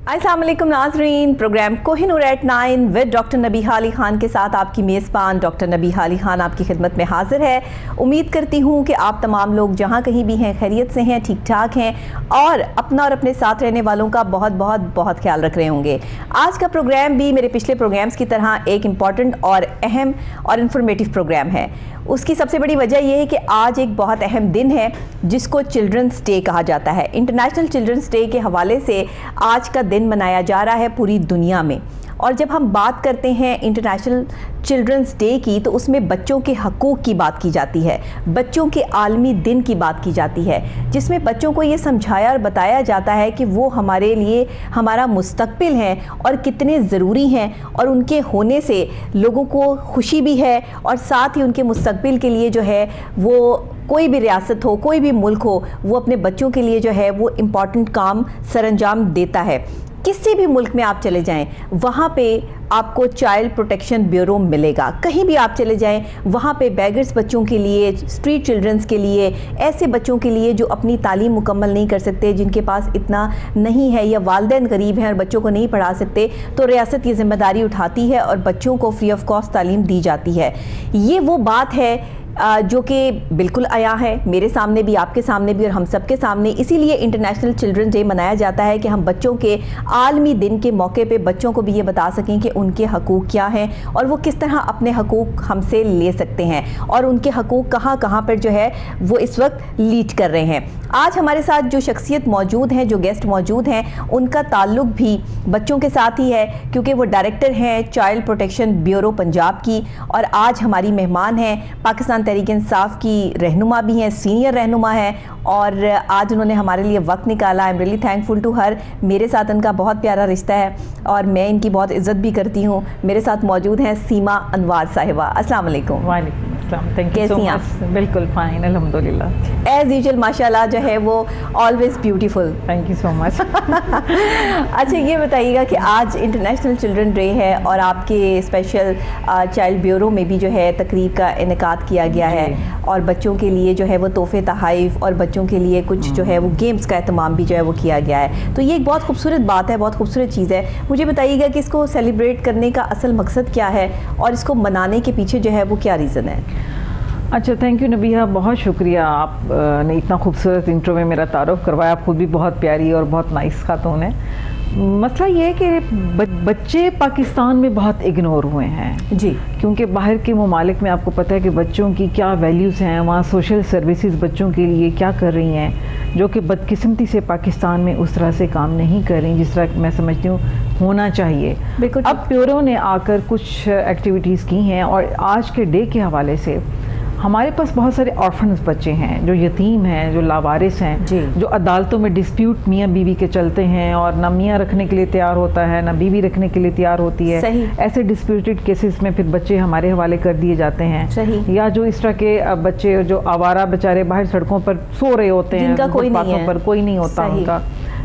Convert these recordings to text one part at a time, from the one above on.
अस्सलाम वालेकुम नाज़रीन, programme Kohinoor at 9 with doctor Nabiha Ali Khan के साथ आपकी मेज़बान डॉक्टर नबीहा अली खान आपकी खिदमत में हाजिर है। उम्मीद करती हूँ कि आप तमाम लोग जहाँ कहीं भी हैं खैरियत से हैं, ठीक ठाक हैं और अपना और अपने साथ रहने वालों का बहुत बहुत बहुत ख्याल रख रहे होंगे। आज का प्रोग्राम भी मेरे पिछले प्रोग्राम्स की तरह एक इम्पॉर्टेंट और अहम और इन्फॉर्मेटिव प्रोग्राम है। उसकी सबसे बड़ी वजह यह है कि आज एक बहुत अहम दिन है जिसको चिल्ड्रंस डे कहा जाता है। इंटरनेशनल चिल्ड्रंस डे के हवाले से आज का दिन मनाया जा रहा है पूरी दुनिया में। और जब हम बात करते हैं इंटरनेशनल चिल्ड्रंस डे की तो उसमें बच्चों के हकूक़ की बात की जाती है, बच्चों के आलमी दिन की बात की जाती है, जिसमें बच्चों को ये समझाया और बताया जाता है कि वो हमारे लिए हमारा मुस्तकबिल हैं और कितने ज़रूरी हैं और उनके होने से लोगों को खुशी भी है और साथ ही उनके मुस्तकबिल के लिए जो है वो कोई भी रियासत हो, कोई भी मुल्क हो, वो अपने बच्चों के लिए जो है वो इम्पॉर्टेंट काम सरअंजाम देता है। किसी भी मुल्क में आप चले जाएं वहाँ पे आपको चाइल्ड प्रोटेक्शन ब्यूरो मिलेगा। कहीं भी आप चले जाएं वहाँ पे बेगर्स बच्चों के लिए, स्ट्रीट चिल्ड्रंस के लिए, ऐसे बच्चों के लिए जो अपनी तालीम मुकम्मल नहीं कर सकते, जिनके पास इतना नहीं है या वालिदैन गरीब हैं और बच्चों को नहीं पढ़ा सकते, तो रियासत ये जिम्मेदारी उठाती है और बच्चों को फ्री ऑफ कॉस्ट तालीम दी जाती है। ये वो बात है जो कि बिल्कुल आया है मेरे सामने भी, आपके सामने भी और हम सबके सामने। इसीलिए इंटरनेशनल चिल्ड्रन डे मनाया जाता है कि हम बच्चों के आलमी दिन के मौके पे बच्चों को भी ये बता सकें कि उनके हकूक़ क्या हैं और वो किस तरह अपने हकूक़ हमसे ले सकते हैं और उनके हकूक़ कहाँ कहाँ पर जो है वो इस वक्त लीड कर रहे हैं। आज हमारे साथ जो शख्सियत मौजूद हैं, जो गेस्ट मौजूद हैं, उनका ताल्लुक भी बच्चों के साथ ही है क्योंकि वो डायरेक्टर हैं चाइल्ड प्रोटेक्शन ब्यूरो पंजाब की और आज हमारी मेहमान हैं। पाकिस्तान तहरीक इंसाफ की रहनुमा भी हैं, सीनियर रहनुमा हैं और आज उन्होंने हमारे लिए वक्त निकाला। I am really thankful to her. मेरे साथ इनका बहुत प्यारा रिश्ता है और मैं इनकी बहुत इज़्ज़त भी करती हूँ। मेरे साथ मौजूद हैं सीमा अनवार साहिबा। अस्सलाम वालेकुम। वालेकुम अस्सलाम, थैंक यू सो मच। बिल्कुल फाइन, अल्हम्दुलिल्लाह। एज़ यूजुअल माशाल्लाह जो है वो always beautiful. Thank you so much. अच्छा ये बताइएगा कि आज इंटरनेशनल चिल्ड्रन डे है और आपके स्पेशल चाइल्ड ब्यूरो में भी जो है तकरीब का इनेकाद किया गया है और बच्चों के लिए जो है वो तोहफे तहाइफ और बच्चों के लिए कुछ जो है वो गेम्स का एहतमाम भी जो है वो किया गया है। तो ये एक बहुत खूबसूरत बात है, बहुत खूबसूरत चीज़ है। मुझे बताइएगा कि इसको सेलिब्रेट करने का असल मकसद क्या है और इसको मनाने के पीछे जो है वो क्या रीज़न है? अच्छा, थैंक यू नबीहा, बहुत शुक्रिया। आप ने इतना खूबसूरत इंट्रो में मेरा तारुफ करवाया। आप खुद भी बहुत प्यारी और बहुत नाइस खातून है। मसला ये है कि बच्चे पाकिस्तान में बहुत इग्नोर हुए हैं जी, क्योंकि बाहर के ममालिक में आपको पता है कि बच्चों की क्या वैल्यूज़ हैं, वहाँ सोशल सर्विसेज बच्चों के लिए क्या कर रही हैं, जो कि बदकिस्मती से पाकिस्तान में उस तरह से काम नहीं कर रही जिस तरह मैं समझती हूँ होना चाहिए। बिल्कुल। अब ब्यूरो ने आकर कुछ एक्टिविटीज़ की हैं और आज के डे के हवाले से हमारे पास बहुत सारे ऑर्फन्स बच्चे हैं जो यतीम हैं, जो लावारिस हैं, जो अदालतों में डिस्प्यूट मियाँ बीवी के चलते हैं और ना मियाँ रखने के लिए तैयार होता है ना बीवी रखने के लिए तैयार होती है। सही। ऐसे डिस्प्यूटेड केसेस में फिर बच्चे हमारे हवाले कर दिए जाते हैं। सही। या जो इस तरह के बच्चे जो आवारा बेचारे बाहर सड़कों पर सो रहे होते हैं, फुटपाथों पर कोई नहीं होता, उनका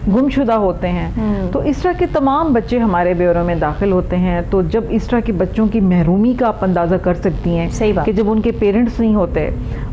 गुमशुदा होते हैं। तो इस तरह के तमाम बच्चे हमारे ब्यूरो में दाखिल होते हैं। तो जब इस तरह के बच्चों की महरूमी का आप अंदाज़ा कर सकती हैं कि जब उनके पेरेंट्स नहीं होते,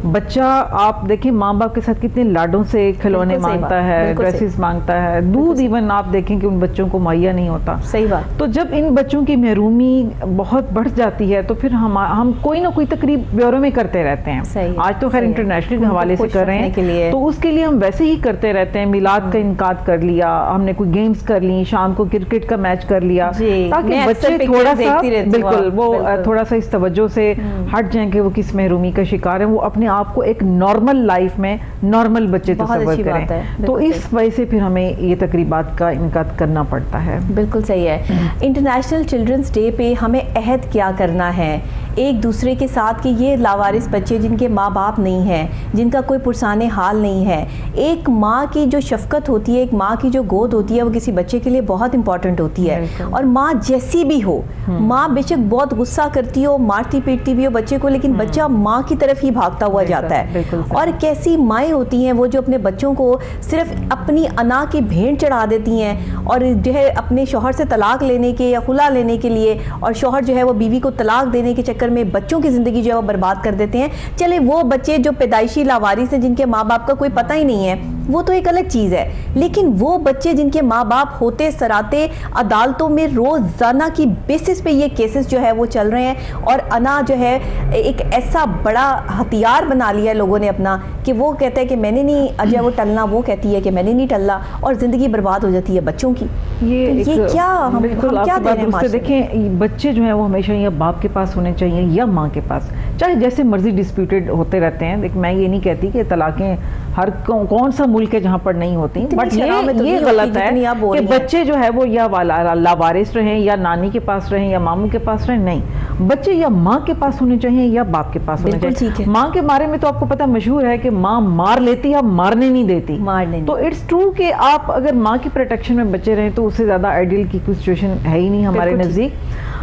बच्चा आप देखें माँ बाप के साथ कितने लाडों से खिलौने मांगता है, ड्रेसेस मांगता है, दूध इवन आप देखें कि उन बच्चों को मुहैया नहीं होता। सही बात। तो जब इन बच्चों की महरूमी बहुत बढ़ जाती है तो फिर हम कोई ना कोई तकरीब ब्यूरो में करते रहते हैं। आज तो खैर इंटरनेशनल के हवाले से कर रहे हैं तो उसके लिए हम वैसे ही करते रहते हैं। मिलाद का इनकाद कर लिया, हमने कोई गेम्स कर ली, शाम को क्रिकेट का मैच कर लिया ताकि बच्चे थोड़ा सा बिल्कुल वो थोड़ा सा इस तवज्जो से हट जाएं कि वो किस महरूमी का शिकार है, वो अपने आप को एक नॉर्मल लाइफ में नॉर्मल बच्चे तस्वर करें। तो इस वजह से फिर हमें ये तकरीबात का इनकाद करना पड़ता है। बिल्कुल सही है। इंटरनेशनल चिल्ड्रंस डे पे हमें अहद क्या करना है एक दूसरे के साथ कि ये लावारिस बच्चे जिनके माँ बाप नहीं हैं, जिनका कोई पुरसाने हाल नहीं है, एक माँ की जो शफकत होती है, एक माँ की जो गोद होती है वो किसी बच्चे के लिए बहुत इंपॉर्टेंट होती है। और माँ जैसी भी हो, माँ बेशक बहुत गुस्सा करती हो, मारती पीटती भी हो बच्चे को, लेकिन बच्चा माँ की तरफ ही भागता हुआ जाता है। और कैसी माएँ होती हैं वो जो अपने बच्चों को सिर्फ अपनी अना की भेंट चढ़ा देती हैं और जो है अपने शौहर से तलाक लेने के या खुला लेने के लिए, और शौहर जो है वो बीवी को तलाक देने के चक्कर में बच्चों की ज़िंदगी जो है वो बर्बाद कर देते हैं। चले वो बच्चे जो पैदाइशी लावारिस हैं, जिनके माँ बाप का कोई पता ही नहीं है, वो तो एक अलग चीज़ है, लेकिन वो बच्चे जिनके माँ बाप होते सराते अदालतों में रोज़ाना की बेसिस पे ये केसेस जो है वो चल रहे हैं, और अना जो है एक ऐसा बड़ा हथियार बना लिया है लोगों ने अपना कि वो कहता है कि मैंने नहीं अजय वो टलना, वो कहती है कि मैंने नहीं टलना, और ज़िंदगी बर्बाद हो जाती है बच्चों की। ये क्या हम क्या दे रहे हैं? देखें, बच्चे जो है वो हमेशा या बाप के पास होने चाहिए या माँ के पास, चाहे जैसे मर्जी डिस्प्यूटेड होते रहते हैं। देख, मैं ये नहीं कहती कि तलाकें हर कौन सा मुल्क है जहाँ पर नहीं होती, बट ये गलत है कि बच्चे जो है वो या लावारिस रहें या नानी के पास रहें या मामू के पास रहें। नहीं, बच्चे या माँ के पास होने चाहिए या बाप के पास होने चाहिए। माँ के बारे में तो आपको पता मशहूर है कि माँ मार लेती है, मारने नहीं देती। तो इट्स ट्रू कि आप अगर माँ की प्रोटेक्शन में बच्चे रहें तो उससे ज्यादा आइडियल की कोई सिचुएशन है ही नहीं हमारे नजदीक।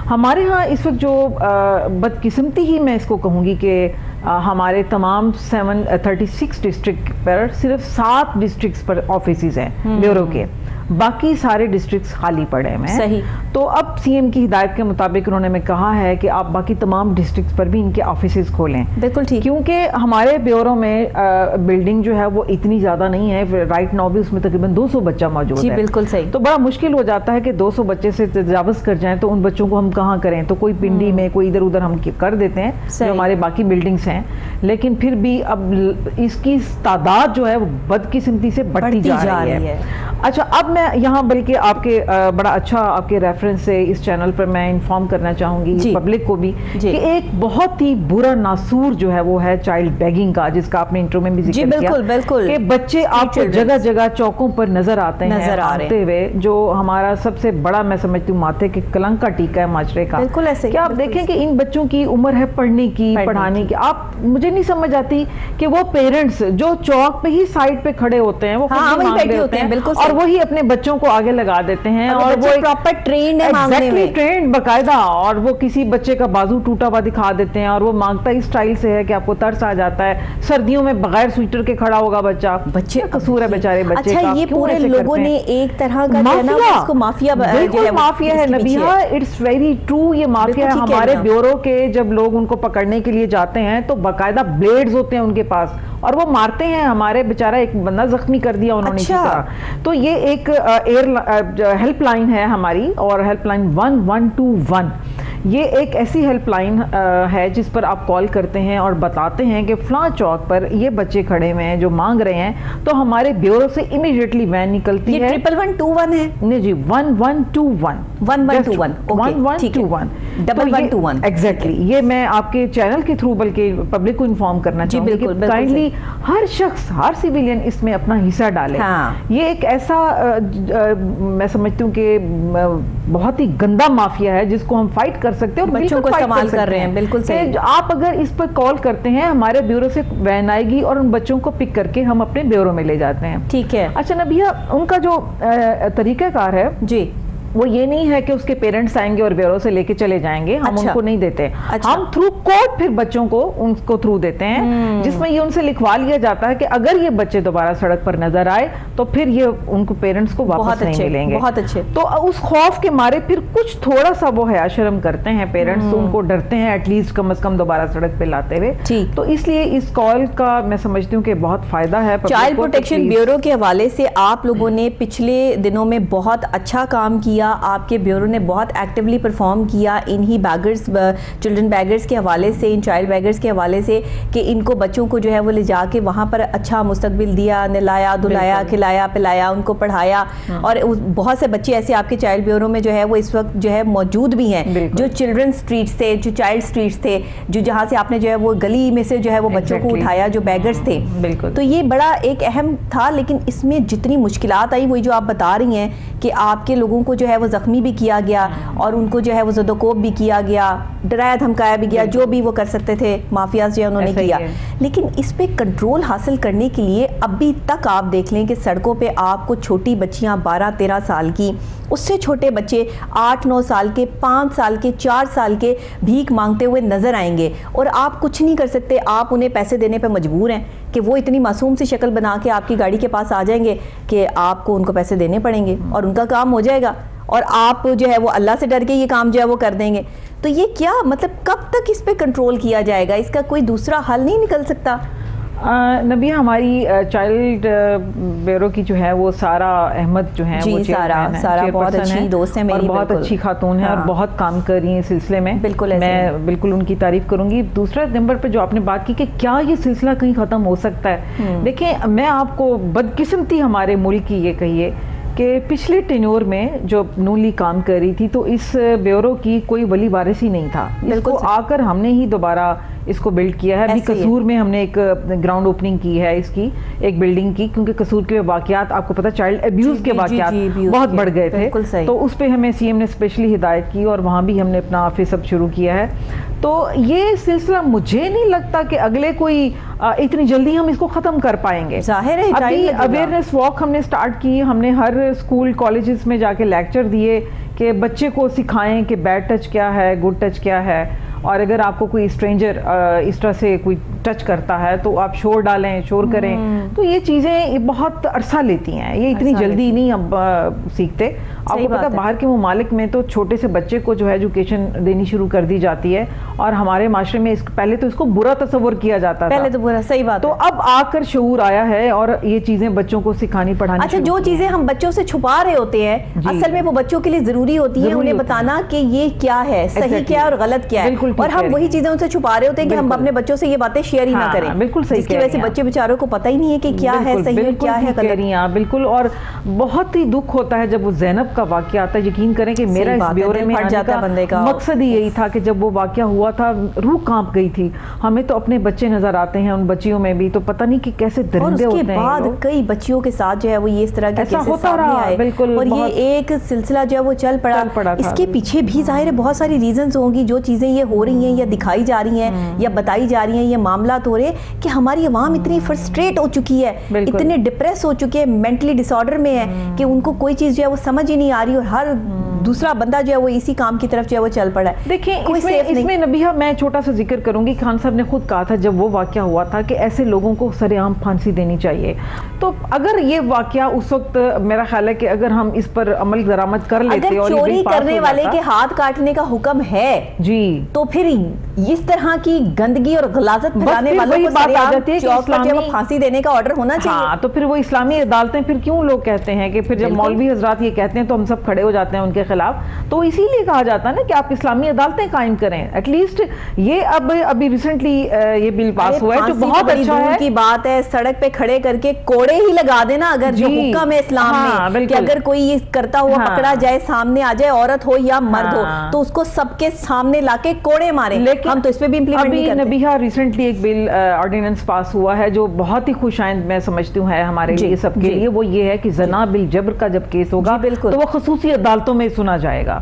हमारे यहाँ इस वक्त जो बदकिस्मती ही मैं इसको कहूँगी कि हमारे तमाम 36 डिस्ट्रिक्ट पर सिर्फ 7 डिस्ट्रिक्ट्स पर ऑफिसेज हैं ब्यूरो के, बाकी सारे डिस्ट्रिक्ट्स खाली पड़े हैं। सही। तो अब सीएम की हिदायत के मुताबिक उन्होंने में कहा है कि आप बाकी तमाम डिस्ट्रिक्ट्स पर भी इनके ऑफिसेज खोलें। बिल्कुल ठीक, क्योंकि हमारे ब्यूरो में बिल्डिंग जो है वो इतनी ज़्यादा नहीं है, राइट नाउ भी उसमें तकरीबन 200 बच्चा मौजूद है। बिल्कुल सही। तो बड़ा मुश्किल हो जाता है कि 200 बच्चे से तजावज़ कर जाएं तो उन बच्चों को हम कहाँ करें, तो कोई पिंडी में कोई इधर उधर हम कर देते हैं जो हमारे बाकी बिल्डिंग्स हैं, लेकिन फिर भी अब इसकी तादाद जो है वो बदकिस्मती से बढ़ती जा रही है। अच्छा, अब मैं यहाँ बल्कि आपके बड़ा अच्छा आपके रेफरेंस से इस चैनल पर मैं इन्फॉर्म करना चाहूँगी पब्लिक को भी कि एक बहुत ही बुरा नासूर जो है वो है चाइल्ड बेगिंग का, जिसका आपने इंट्रो में भी जिक्र किया कि बच्चे आपको जगह जगह चौकों पर नजर आते हैं आते हुए, जो हमारा सबसे बड़ा मैं समझती हूँ माथे के कलंक का टीका है माशरे का। बिल्कुल ऐसे क्या आप देखें कि इन बच्चों की उम्र है पढ़ने की, पढ़ाने की। आप मुझे नहीं समझ आती कि वो पेरेंट्स जो चौक पे ही साइड पे खड़े होते हैं, वो बैठे होते हैं और वही अपने बच्चों को आगे लगा देते हैं, और वो प्रॉपर ट्रेंड है मांगने में, ट्रेंड बकायदा, और वो किसी बच्चे का बाजू टूटा हुआ दिखा देते हैं और वो मांगता इस स्टाइल से है कि आपको तरस आ जाता है। सर्दियों में बगैर स्वेटर के खड़ा होगा बच्चा, बच्चे कसूर है बेचारे बच्चे का। ये पूरे लोगों ने एक तरह का माफिया माफिया है नबीहा, इट्स वेरी ट्रू, ये माफिया है। हमारे ब्यूरो के जब लोग उनको पकड़ने के लिए जाते हैं तो बकायदा ब्लेड्स होते हैं उनके पास और वो मारते हैं। हमारे बेचारा एक बंदा जख्मी कर दिया उन्होंने। तो ये एक हेल्पलाइन है हमारी, और हेल्पलाइन 1121 ये एक ऐसी हेल्पलाइन है जिस पर आप कॉल करते हैं और बताते हैं कि फलां चौक पर ये बच्चे खड़े हुए हैं जो मांग रहे हैं, तो हमारे ब्यूरो से इमीडिएटली वैन निकलती है। 1121 है? नहीं जी, 1121 1121 एग्जैक्टली। ये मैं आपके चैनल के थ्रू बल्कि पब्लिक को इन्फॉर्म करना चाहूँगी कि काइंडली हर शख्स, हर सिविलियन इसमें अपना हिस्सा डाले। ये एक ऐसा मैं समझती हूँ कि बहुत ही गंदा माफिया है जिसको हम फाइट कर सकते हैं और बच्चों को इस्तेमाल कर रहे हैं। बिल्कुल सही। आप अगर इस पर कॉल करते हैं हमारे ब्यूरो से वैन आएगी और उन बच्चों को पिक करके हम अपने ब्यूरो में ले जाते हैं। ठीक है। अच्छा नबिया, उनका जो तरीकाकार है जी, वो ये नहीं है कि उसके पेरेंट्स आएंगे और ब्यूरो से लेके चले जाएंगे। हम उनको नहीं देते। हम थ्रू कोर्ट फिर बच्चों को उनको थ्रू देते हैं, जिसमें ये उनसे लिखवा लिया जाता है कि अगर ये बच्चे दोबारा सड़क पर नजर आए तो फिर ये उनको पेरेंट्स को वापस नहीं मिलेंगे। बहुत अच्छे। तो उस खौफ के मारे फिर कुछ थोड़ा सा वो हया शर्म करते हैं पेरेंट्स, तो उनको डरते हैं एटलीस्ट कम से कम दोबारा सड़क पे लाते हुए। तो इसलिए इस कॉल का मैं समझती हूँ कि बहुत फायदा है। चाइल्ड प्रोटेक्शन ब्यूरो के हवाले से आप लोगों ने पिछले दिनों में बहुत अच्छा काम किया, आपके ब्यूरो ने बहुत एक्टिवली परफॉर्म किया इन्हीं बैगर्स, चिल्ड्रन बैगर्स के हवाले से, इन चाइल्ड बैगर्स के हवाले से कि इनको बच्चों को जो है वो ले जाके वहाँ पर अच्छा मुस्तकबिल दिया, नहलाया धुलाया, खिलाया पिलाया, उनको पढ़ाया। और बहुत से बच्चे ऐसे आपके चाइल्ड ब्यूरो में जो है वो इस वक्त जो है मौजूद भी हैं, जो चिल्ड्रन स्ट्रीट्स थे, जो चाइल्ड स्ट्रीट्स थे, जो जहाँ से आपने जो है वो गली में से जो है वो बच्चों को उठाया, जो बैगर्स थे। तो ये बड़ा एक अहम था, लेकिन इसमें जितनी मुश्किलात आई वही जो आप बता रही हैं कि आपके लोगों को जो है वो जख्मी भी किया गया और उनको जो है वो ज़दोकोब भी किया गया, डराया धमकाया भी गया, जो भी वो कर सकते थे माफियाज जो उन्होंने किया। लेकिन इस पे कंट्रोल हासिल करने के लिए अभी तक आप देख लें कि सड़कों पे आपको छोटी बच्चियां 12-13 साल की, उससे छोटे बच्चे 8-9 साल के, 5 साल के, 4 साल के भीख मांगते हुए नजर आएंगे और आप कुछ नहीं कर सकते। आप उन्हें पैसे देने पे मजबूर हैं कि वो इतनी मासूम सी शक्ल बना के आपकी गाड़ी के पास आ जाएंगे कि आपको उनको पैसे देने पड़ेंगे और उनका काम हो जाएगा, और आप जो है वो अल्लाह से डर के ये काम जो है वो कर देंगे। तो ये क्या मतलब, कब तक इस पे कंट्रोल किया जाएगा? इसका कोई दूसरा हल नहीं निकल सकता? नबिया, हमारी चाइल्ड ब्यूरो की जो है वो सारा अहमद जो है, वो सारा बहुत अच्छी दोस्त है मेरी, बहुत अच्छी खातून है और बहुत काम कर रही है इस सिलसिले में। बिल्कुल, मैं बिल्कुल उनकी तारीफ करूंगी। दूसरा नंबर पे जो आपने बात की कि क्या ये सिलसिला कहीं ख़त्म हो सकता है, देखिए मैं आपको बदकिस्मती हमारे मुल्क की ये कहिए कि पिछले टेन्योर में जो नून लीग काम कर रही थी तो इस ब्यूरो की कोई वली वारिस ही नहीं था। इसको आकर हमने ही दोबारा इसको बिल्ड किया है। अभी कसूर में हमने एक ग्राउंड ओपनिंग की है इसकी, एक बिल्डिंग की, क्योंकि कसूर के वाकयात आपको पता चाइल्ड अब्यूज के वाकयात बहुत बढ़ गए थे, तो उस पर हमें सीएम ने स्पेशली हिदायत की और वहाँ भी हमने अपना ऑफिस अब शुरू किया है। तो ये सिलसिला मुझे नहीं लगता कि अगले कोई इतनी जल्दी हम इसको ख़त्म कर पाएंगे। जाहिर है अभी अवेयरनेस वॉक हमने स्टार्ट की, हमने हर स्कूल कॉलेजेस में जाके लेक्चर दिए कि बच्चे को सिखाएं कि बैड टच क्या है, गुड टच क्या है, और अगर आपको कोई स्ट्रेंजर इस तरह से कोई टच करता है तो आप शोर डालें, शोर करें। तो ये चीज़ें बहुत अरसा लेती हैं, ये इतनी जल्दी नहीं अब सीखते। आपको पता है बाहर के ममालिक में तो छोटे से बच्चे को जो है एजुकेशन देनी शुरू कर दी जाती है, और हमारे माशरे में पहले तो इसको बुरा तस्वर किया जाता था, पहले तो बुरा, सही बात तो अब आकर शऊर आया है और ये चीज़ें बच्चों को सिखानी पढ़ानी। अच्छा, जो चीज़ें हम बच्चों से छुपा रहे होते हैं असल में वो बच्चों के लिए ज़रूरी होती है, उन्हें बताना कि ये क्या है, सही क्या है और गलत क्या है, और हम वही चीज़ें उनसे छुपा रहे होते हैं कि हम अपने बच्चों से ये बातें शेयर ही ना करें। बिल्कुल सही, जिसकी वजह से बच्चे बेचारों को पता ही नहीं है कि क्या है सही और क्या है गलत। बिल्कुल, और बहुत ही दुख होता है जब वो ज़ैनब का वाकया आता है। यकीन करें कि मेरा इस ब्यूरो में आने का मकसद ही यही था कि जब वो वाकया हुआ था रूह कांप गई थी। हमें तो अपने बच्चे नजर आते हैं, उन बच्चियों में भी तो पता नहीं कि कैसे दरिंदे होते हैं। बाद कई बच्चियों के साथ जो है वो ये इस तरह के केसेस सामने आए, बिल्कुल, और ये एक सिलसिला जो है वो चल पड़ा। इसके पीछे भी जाहिर है बहुत सारी रीजंस होंगी, जो चीजें ये हो रही हैं या दिखाई जा रही हैं या बताई जा रही हैं, ये मामला हो रहे कि हमारी अवाम इतनी फ्रस्ट्रेट हो चुकी है, इतने डिप्रेस हो चुकी है, मेंटली डिसऑर्डर में है कि उनको कोई चीज जो है वो समझ ही नहीं आ रही, और हर दूसरा बंदा जो है वो इसी काम की तरफ जो है वो चल पड़ा है। देखिए इसमें नबिया मैं छोटा सा जिक्र करूंगी, खान साहब ने खुद कहा था जब वो वाकया हुआ था कि ऐसे लोगों को सरेआम फांसी देनी चाहिए। तो अगर ये वाकया उस वक्त, मेरा ख्याल है कि अगर हम इस पर अमल दरामद कर लेते और चोरी करने वाले के हाथ काटने का हुक्म है जी, तो फिर इस तरह की गंदगी और गलाजत फैलाने वालों को बात आ जाती है कि फांसी देने का ऑर्डर होना चाहिए। हाँ, तो फिर वो इस्लामी अदालतें, फिर क्यों लोग कहते हैं कि फिर जब मौलवी हजरात ये कहते हैं तो हम सब खड़े हो जाते हैं उनके खिलाफ, तो इसीलिए कहा जाता है ना कि आप इस्लामी अदालतें कायम करें। एटलीस्ट ये अभी रिसेंटली ये बिल पास हुआ है जो बहुत अच्छा है की बात है। सड़क पे खड़े करके कोड़े ही लगा देना अगर जो हुक्म है इस्लाम में कि अगर कोई ये करता हुआ पकड़ा जाए, सामने आ जाए, औरत हो या मर्द हो, तो उसको सबके सामने लाके कोड़े मारे। लेकिन हम तो इस पे भी इम्प्लीमेंट नहीं करते। नबिहा रिसेंटली एक बिल ऑर्डिनेंस पास हुआ है जो बहुत ही खुशाइंद मैं समझती हूँ है हमारे लिए सबके लिए। वो ये है कि जना बिल जबर का जब केस होगा तो वो खसूसी अदालतों में सुना जाएगा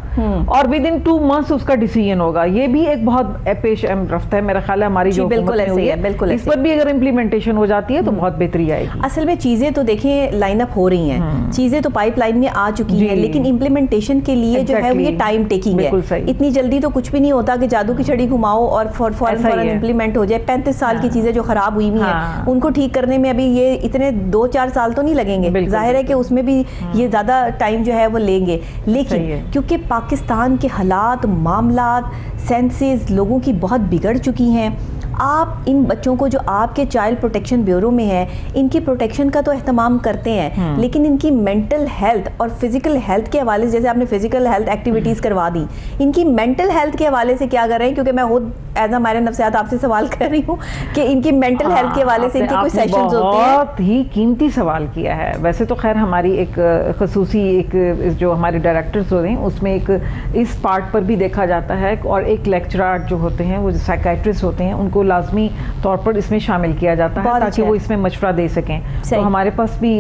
और विद इन 2 months उसका डिसीजन होगा। ये भी एक बहुत पेश रफ्त है मेरा ख्याल है हमारी जो बिल्कुल ऐसे है, बिल्कुल इस पर भी अगर इम्प्लीमेंटेशन हो जाती है तो बहुत बेहतरी आएगी। असल में चीजें तो देखिए लाइन अप हो रही हैं, चीजें तो पाइपलाइन में आ चुकी हैं, लेकिन इम्प्लीमेंटेशन के लिए जो है वो ये टाइम टेकिंग है। इतनी जल्दी तो कुछ भी नहीं होता कि जादू की छड़ी घुमाओ और फौरन इम्प्लीमेंट हो जाए। 35 साल की चीजें जो खराब हुई हुई हैं उनको ठीक करने में अभी ये इतने 2-4 साल तो नहीं लगेंगे। जाहिर है कि उसमें भी ये ज्यादा टाइम जो है वो लेंगे, लेकिन क्योंकि पाकिस्तान के हालात, मामलात, सेंसेस लोगों की बहुत बिगड़ चुकी हैं, आप इन बच्चों को जो आपके चाइल्ड प्रोटेक्शन ब्यूरो में है इनकी प्रोटेक्शन का तो एहतमाम करते हैं, लेकिन इनकी मेंटल हेल्थ और फिजिकल हेल्थ के हवाले से, जैसे आपने फिजिकल हेल्थ एक्टिविटीज़ करवा दी, इनकी मेंटल हेल्थ के हवाले से क्या कर रहे हैं? क्योंकि मैं खुद एज अ माहिर नफ्सियात आपसे सवाल कर रही हूँ कि इनकी मेंटल हेल्थ के हवाले से इनके कोई सेशंस होते हैं? बहुत ही कीमती सवाल किया है। वैसे तो खैर हमारी एक खसूसी एक जो हमारे डायरेक्टर्स होते हैं उसमें एक इस पार्ट पर भी देखा जाता है, और एक लेक्चरर जो होते हैं वो साइकाइट्रिस्ट होते हैं उनको लाजमी तौर पर इसमें शामिल किया जाता है ताकि वो इसमें मशवरा दे सकें। तो हमारे पास भी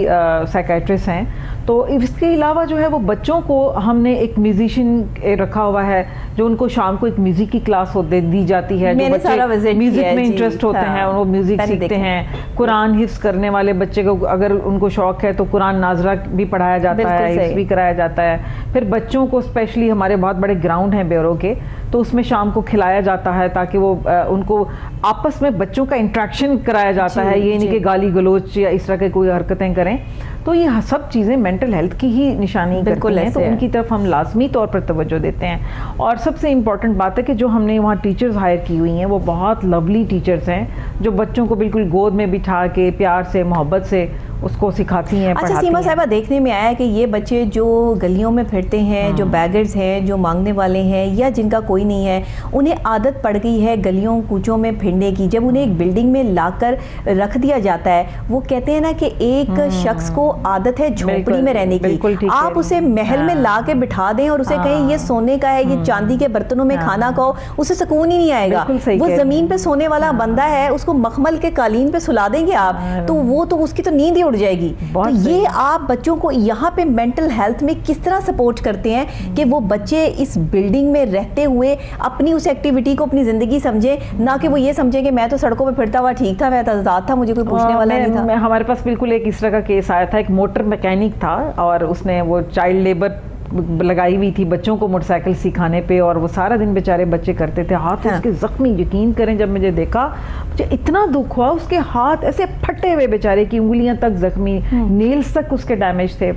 साइकाइट्रिस्ट हैं। तो इसके अलावा जो है वो बच्चों को हमने एक म्यूजिशियन रखा हुआ है जो उनको शाम को एक म्यूजिक की क्लास दी जाती है। जो बच्चे म्यूजिक में इंटरेस्ट होते हैं वो म्यूजिक सीखते हैं। कुरान हिफ्ज करने वाले बच्चे को अगर उनको शौक है तो कुरान नाजरा भी पढ़ाया जाता है, हिफ्ज भी कराया जाता है। फिर बच्चों को स्पेशली हमारे बहुत बड़े ग्राउंड हैं ब्यूरो के, तो उसमें शाम को खिलाया जाता है ताकि वो उनको आपस में बच्चों का इंट्रैक्शन कराया जाता है, ये नहीं कि गाली गलोच या इस तरह के कोई हरकतें करें। तो ये सब चीज़ें मेंटल हेल्थ की ही निशानी करती हैं, तो उनकी तरफ हम लाजमी तौर पर तवज्जो देते हैं। और सबसे इम्पॉर्टेंट बात है कि जो हमने वहाँ टीचर्स हायर की हुई हैं वो बहुत लवली टीचर्स हैं जो बच्चों को बिल्कुल गोद में बिठा के प्यार से मोहब्बत से उसको सिखाती हैं। अच्छा सीमा साहिबा, देखने में आया है कि ये बच्चे जो गलियों में फिरते हैं, जो बैगर्स हैं, जो मांगने वाले हैं या जिनका कोई नहीं है, उन्हें आदत पड़ गई है गलियों कूचों में फिरने की। जब उन्हें एक बिल्डिंग में लाकर रख दिया जाता है, वो कहते हैं ना कि एक शख्स को आदत है झोपड़ी में रहने की, आप उसे महल में ला के बिठा दें और उसे कहें ये सोने का है, ये चांदी के बर्तनों में खाना खाओ, उसे सुकून ही नहीं आएगा। वो जमीन पे सोने वाला बंदा है, उसको मखमल के कालीन पे सुला देंगे आप, तो वो तो उसकी तो नींद उड़ जाएगी। तो ये आप बच्चों को यहाँ पे मेंटल हेल्थ में किस तरह सपोर्ट करते हैं कि वो बच्चे इस बिल्डिंग में रहते हुए अपनी उस एक्टिविटी को अपनी जिंदगी समझे, ना कि वो ये समझे कि मैं तो सड़कों पे फिरता हुआ ठीक था, मैं तो आजाद था, मुझे कोई पूछने वाला नहीं था। हमारे पास बिल्कुल एक इस तरह का केस आया था। एक मोटर मैकेनिक था और उसने वो चाइल्ड लेबर लगाई हुई थी बच्चों को मोटरसाइकिल सिखाने पे, और वो सारा दिन बेचारे बच्चे करते थे। हाथ उसके जख्मी, यकीन करें जब मुझे देखा मुझे इतना दुख हुआ। उसके हाथ ऐसे फटे हुए बेचारे की उंगलियां तक जख्मी, नेल्स तक उसके डैमेज थे।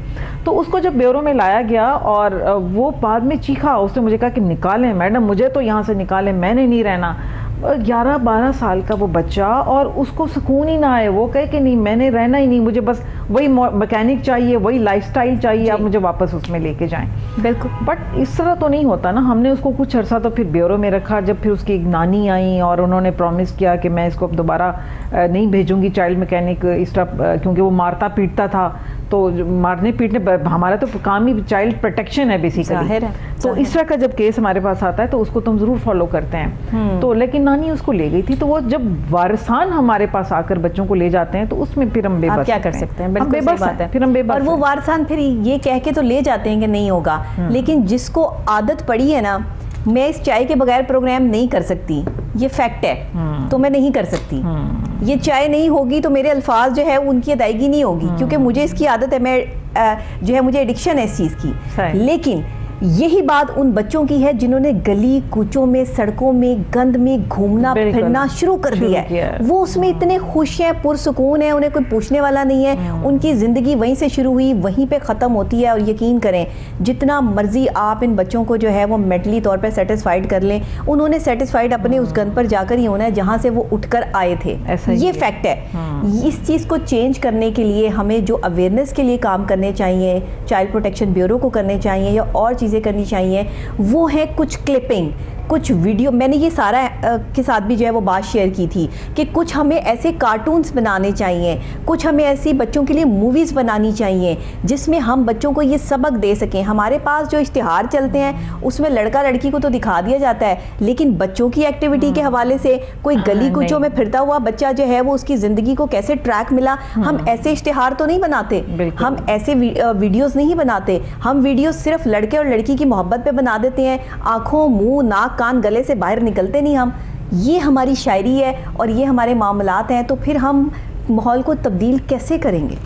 तो उसको जब ब्यूरो में लाया गया और वो बाद में चीखा, उसने मुझे कहा कि निकालें मैडम, मुझे तो यहाँ से निकालें, मैंने नहीं रहना। 11-12 साल का वो बच्चा, और उसको सुकून ही ना आए, वो कहे कि नहीं मैंने रहना ही नहीं, मुझे बस वही मैकेनिक चाहिए, वही लाइफस्टाइल चाहिए, आप मुझे वापस उसमें लेके जाएं। बिल्कुल। बट इस तरह तो नहीं होता ना। हमने उसको कुछ अर्सा तो फिर ब्यूरो में रखा। जब फिर उसकी एक नानी आई और उन्होंने प्रॉमिस किया कि मैं इसको अब दोबारा नहीं भेजूंगी चाइल्ड मैकेनिक इस तरह, क्योंकि वो मारता पीटता था। तो मारने पीटने, हमारा तो काम ही चाइल्ड प्रोटेक्शन है बेसिकली। तो इस तरह का जब केस हमारे पास आता है तो उसको तो हम जरूर फॉलो करते हैं। तो लेकिन नानी उसको ले गई थी, तो वो जब वारसान हमारे पास आकर बच्चों को ले जाते हैं तो उसमें फिर हम बेबस क्या कर सकते हैं। बिल्कुल बेबस है, फिर हम बेबस। और वो वारसान फिर ये कह के तो ले जाते हैं कि नहीं होगा, लेकिन जिसको आदत पड़ी है ना, मैं इस चाय के बगैर प्रोग्राम नहीं कर सकती, ये फैक्ट है, तो मैं नहीं कर सकती। ये चाय नहीं होगी तो मेरे अल्फाज जो है उनकी अदायगी नहीं होगी, क्योंकि मुझे इसकी आदत है, मैं जो है मुझे एडिक्शन है इस चीज़ की। लेकिन यही बात उन बच्चों की है जिन्होंने गली कूचों में, सड़कों में, गंद में घूमना फिरना शुरू कर दिया है। वो उसमें इतने खुश हैं, पुरसुकून है, उन्हें कोई पूछने वाला नहीं है। उनकी ज़िंदगी वहीं से शुरू हुई, वहीं पे ख़त्म होती है। और यकीन करें, जितना मर्जी आप इन बच्चों को जो है वो मेंटली तौर पे सेटिस्फाइड कर लें, उन्होंने सेटिस्फाइड अपने उस गंद पर जाकर ही होना है जहाँ से वो उठकर आए थे। ये फैक्ट है। इस चीज़ को चेंज करने के लिए हमें जो अवेयरनेस के लिए काम करने चाहिए, चाइल्ड प्रोटेक्शन ब्यूरो को करने चाहिए या और चीज़ें करनी चाहिए, वो है कुछ क्लिपिंग, कुछ वीडियो। मैंने ये सारा के साथ भी जो है वो बात शेयर की थी कि कुछ हमें ऐसे कार्टून्स बनाने चाहिए, कुछ हमें ऐसी बच्चों के लिए मूवीज़ बनानी चाहिए जिसमें हम बच्चों को ये सबक दे सकें। हमारे पास जो इश्तिहार चलते हैं उसमें लड़का लड़की को तो दिखा दिया जाता है, लेकिन बच्चों की एक्टिविटी के हवाले से कोई गली कूचों में फिरता हुआ बच्चा जो है वो उसकी ज़िंदगी को कैसे ट्रैक मिला, हम ऐसे इश्तिहार तो नहीं बनाते, हम ऐसे वीडियोज़ नहीं बनाते। हम वीडियो सिर्फ लड़के और लड़की की मोहब्बत पे बना देते हैं, आँखों, मुँह, नाक, कान, गले से बाहर निकलते नहीं हम। ये हमारी शायरी है और ये हमारे मामलात हैं, तो फिर हम माहौल को तब्दील कैसे करेंगे?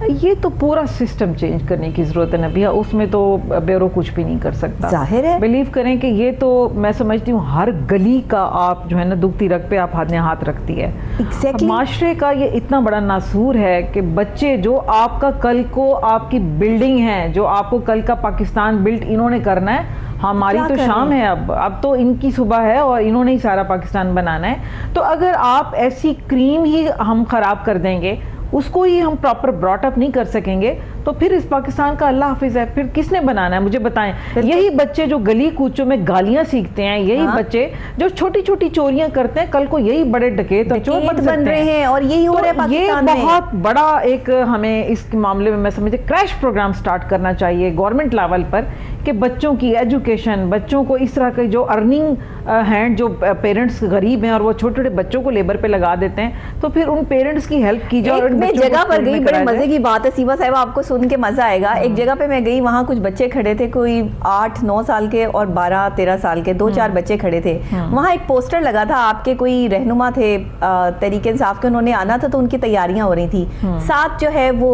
ये तो पूरा सिस्टम चेंज करने की ज़रूरत है नबिया, उसमें तो ब्यूरो कुछ भी नहीं कर सकता। जाहिर है, बिलीव करें कि ये तो मैं समझती हूँ हर गली का आप जो है ना दुखती रग पे आप हाथ रखती है। exactly. माशरे का ये इतना बड़ा नासूर है कि बच्चे जो आपका कल को आपकी बिल्डिंग है, जो आपको कल का पाकिस्तान बिल्ट इन्होंने करना है, हमारी तो शाम है, अब तो इनकी सुबह है और इन्होंने ही सारा पाकिस्तान बनाना है। तो अगर आप ऐसी क्रीम ही हम ख़राब कर देंगे, उसको ही हम प्रॉपर ब्रॉट अप नहीं कर सकेंगे, तो फिर इस पाकिस्तान का अल्लाह हाफिज है, फिर किसने बनाना है मुझे बताएं। यही बच्चे जो गली कूचों में गालियां सीखते हैं, यही बच्चे जो छोटी छोटी चोरियां करते हैं, कल को यही बड़े डकैत और चोर बन रहे हैं। और यही हो रहा है पाकिस्तान में। ये बहुत बड़ा एक हमें इस मामले में मैं समझे क्रैश प्रोग्राम स्टार्ट करना चाहिए गवर्नमेंट लेवल पर, कि बच्चों की एजुकेशन, बच्चों को इस तरह के जो अर्निंग हैंड, जो पेरेंट्स गरीब हैं और वो छोटे छोटे बच्चों को लेबर पे लगा देते हैं, तो फिर उन पेरेंट्स की हेल्प की जाए। मैं जगह पर गई, बड़े मजे की बात है सीमा साहिबा, आपको सुन के मजा आएगा। एक जगह पे मैं गई, वहाँ कुछ बच्चे खड़े थे, कोई 8-9 साल के और 12-13 साल के, 2-4 बच्चे खड़े थे। वहाँ एक पोस्टर लगा था, आपके कोई रहनुमा थे तहरीक इंसाफ के, उन्होंने आना था तो उनकी तैयारियां हो रही थी। साथ जो है वो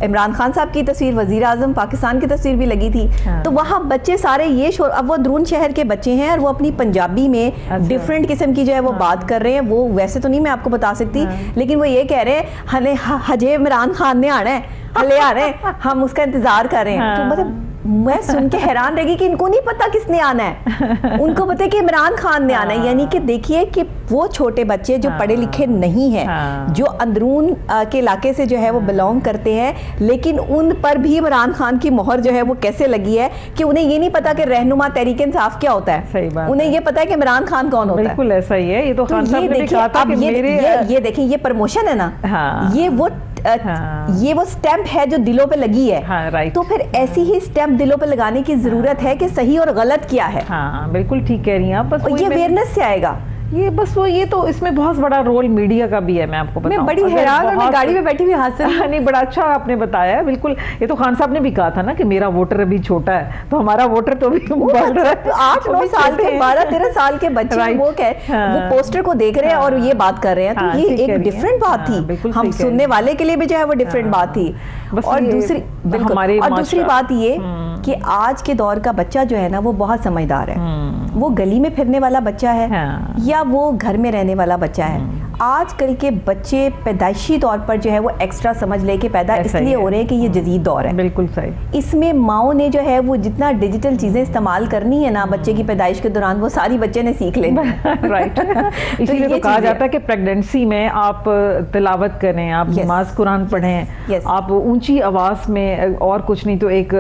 इमरान खान साहब की तस्वीर, वजीर आजम पाकिस्तान की तस्वीर भी लगी थी। तो वहाँ बच्चे सारे ये शोर, अब वो द्रून शहर के बच्चे हैं और वो अपनी पंजाबी में डिफरेंट किस्म की जो है वो बात कर रहे हैं। वो वैसे तो नहीं मैं आपको बता सकती, लेकिन वो ये कह रहे हैं हले हजे इमरान खान ने आना है, हले आ रहे हैं, हम उसका इंतजार कर रहे हैं। तो मतलब मैं सुन के हैरान रह गई कि इनको नहीं पता किसने आना है, उनको पता है कि इमरान खान ने आना है। यानी कि देखिए कि वो छोटे बच्चे जो पढ़े लिखे नहीं हैं, जो अंदरून के इलाके से जो है वो बिलोंग करते हैं, लेकिन उन पर भी इमरान खान की मोहर जो है वो कैसे लगी है कि उन्हें ये नहीं पता कि रहनुमा तहरीक इंसाफ क्या होता है। सही बात, उन्हें ये पता है कि इमरान खान कौन होता है। बिल्कुल ऐसा ही है। ये तो खान साहब ने कहा था कि ये देखिए, ये प्रमोशन है ना, ये वो स्टैम्प है जो दिलों पे लगी है। राइट। तो फिर ऐसी ही स्टैम्प दिलों पे लगाने की जरूरत है कि सही और गलत क्या है। बिल्कुल ठीक कह रही हैं आप। बस ये अवेयरनेस से आएगा। ये बस वो, ये तो इसमें बहुत बड़ा रोल मीडिया का भी है। मैं आपको बताऊं, मैं बड़ी हैरान हूं, मैं गाड़ी में बैठी हुई हाथ से नहीं, बड़ा अच्छा आपने बताया है। बिल्कुल, ये तो खान साहब ने भी कहा था ना कि मेरा वोटर अभी छोटा है, तो हमारा वोटर तो भी बढ़ रहा है। 8-9 साल के, 12-13 साल के बच्चे वो पोस्टर को देख रहे हैं और ये बात कर रहे हैं। तो ये एक डिफरेंट बात थी, हम सुनने वाले के लिए भी जो है वो डिफरेंट बात थी। और दूसरी बात ये कि आज के दौर का बच्चा जो है ना वो बहुत समझदार है। वो गली में फिरने वाला बच्चा है या वो घर में रहने वाला बच्चा है। आजकल के बच्चे पैदाइशी तौर पर जो है वो एक्स्ट्रा समझ लेके पैदा इसलिए हो रहे हैं कि ये जदीद दौर है। बिल्कुल सही। इसमें माओ ने जो है वो जितना डिजिटल चीजें इस्तेमाल करनी है ना बच्चे की पैदाइश के दौरान, वो सारी बच्चे ने सीख लेनी। राइट। इसीलिए तो कहा जाता है कि प्रेगनेंसी में आप तिलावत करें, आप नमाज कुरान पढ़ें, आप ऊंची आवाज में और कुछ नहीं तो एक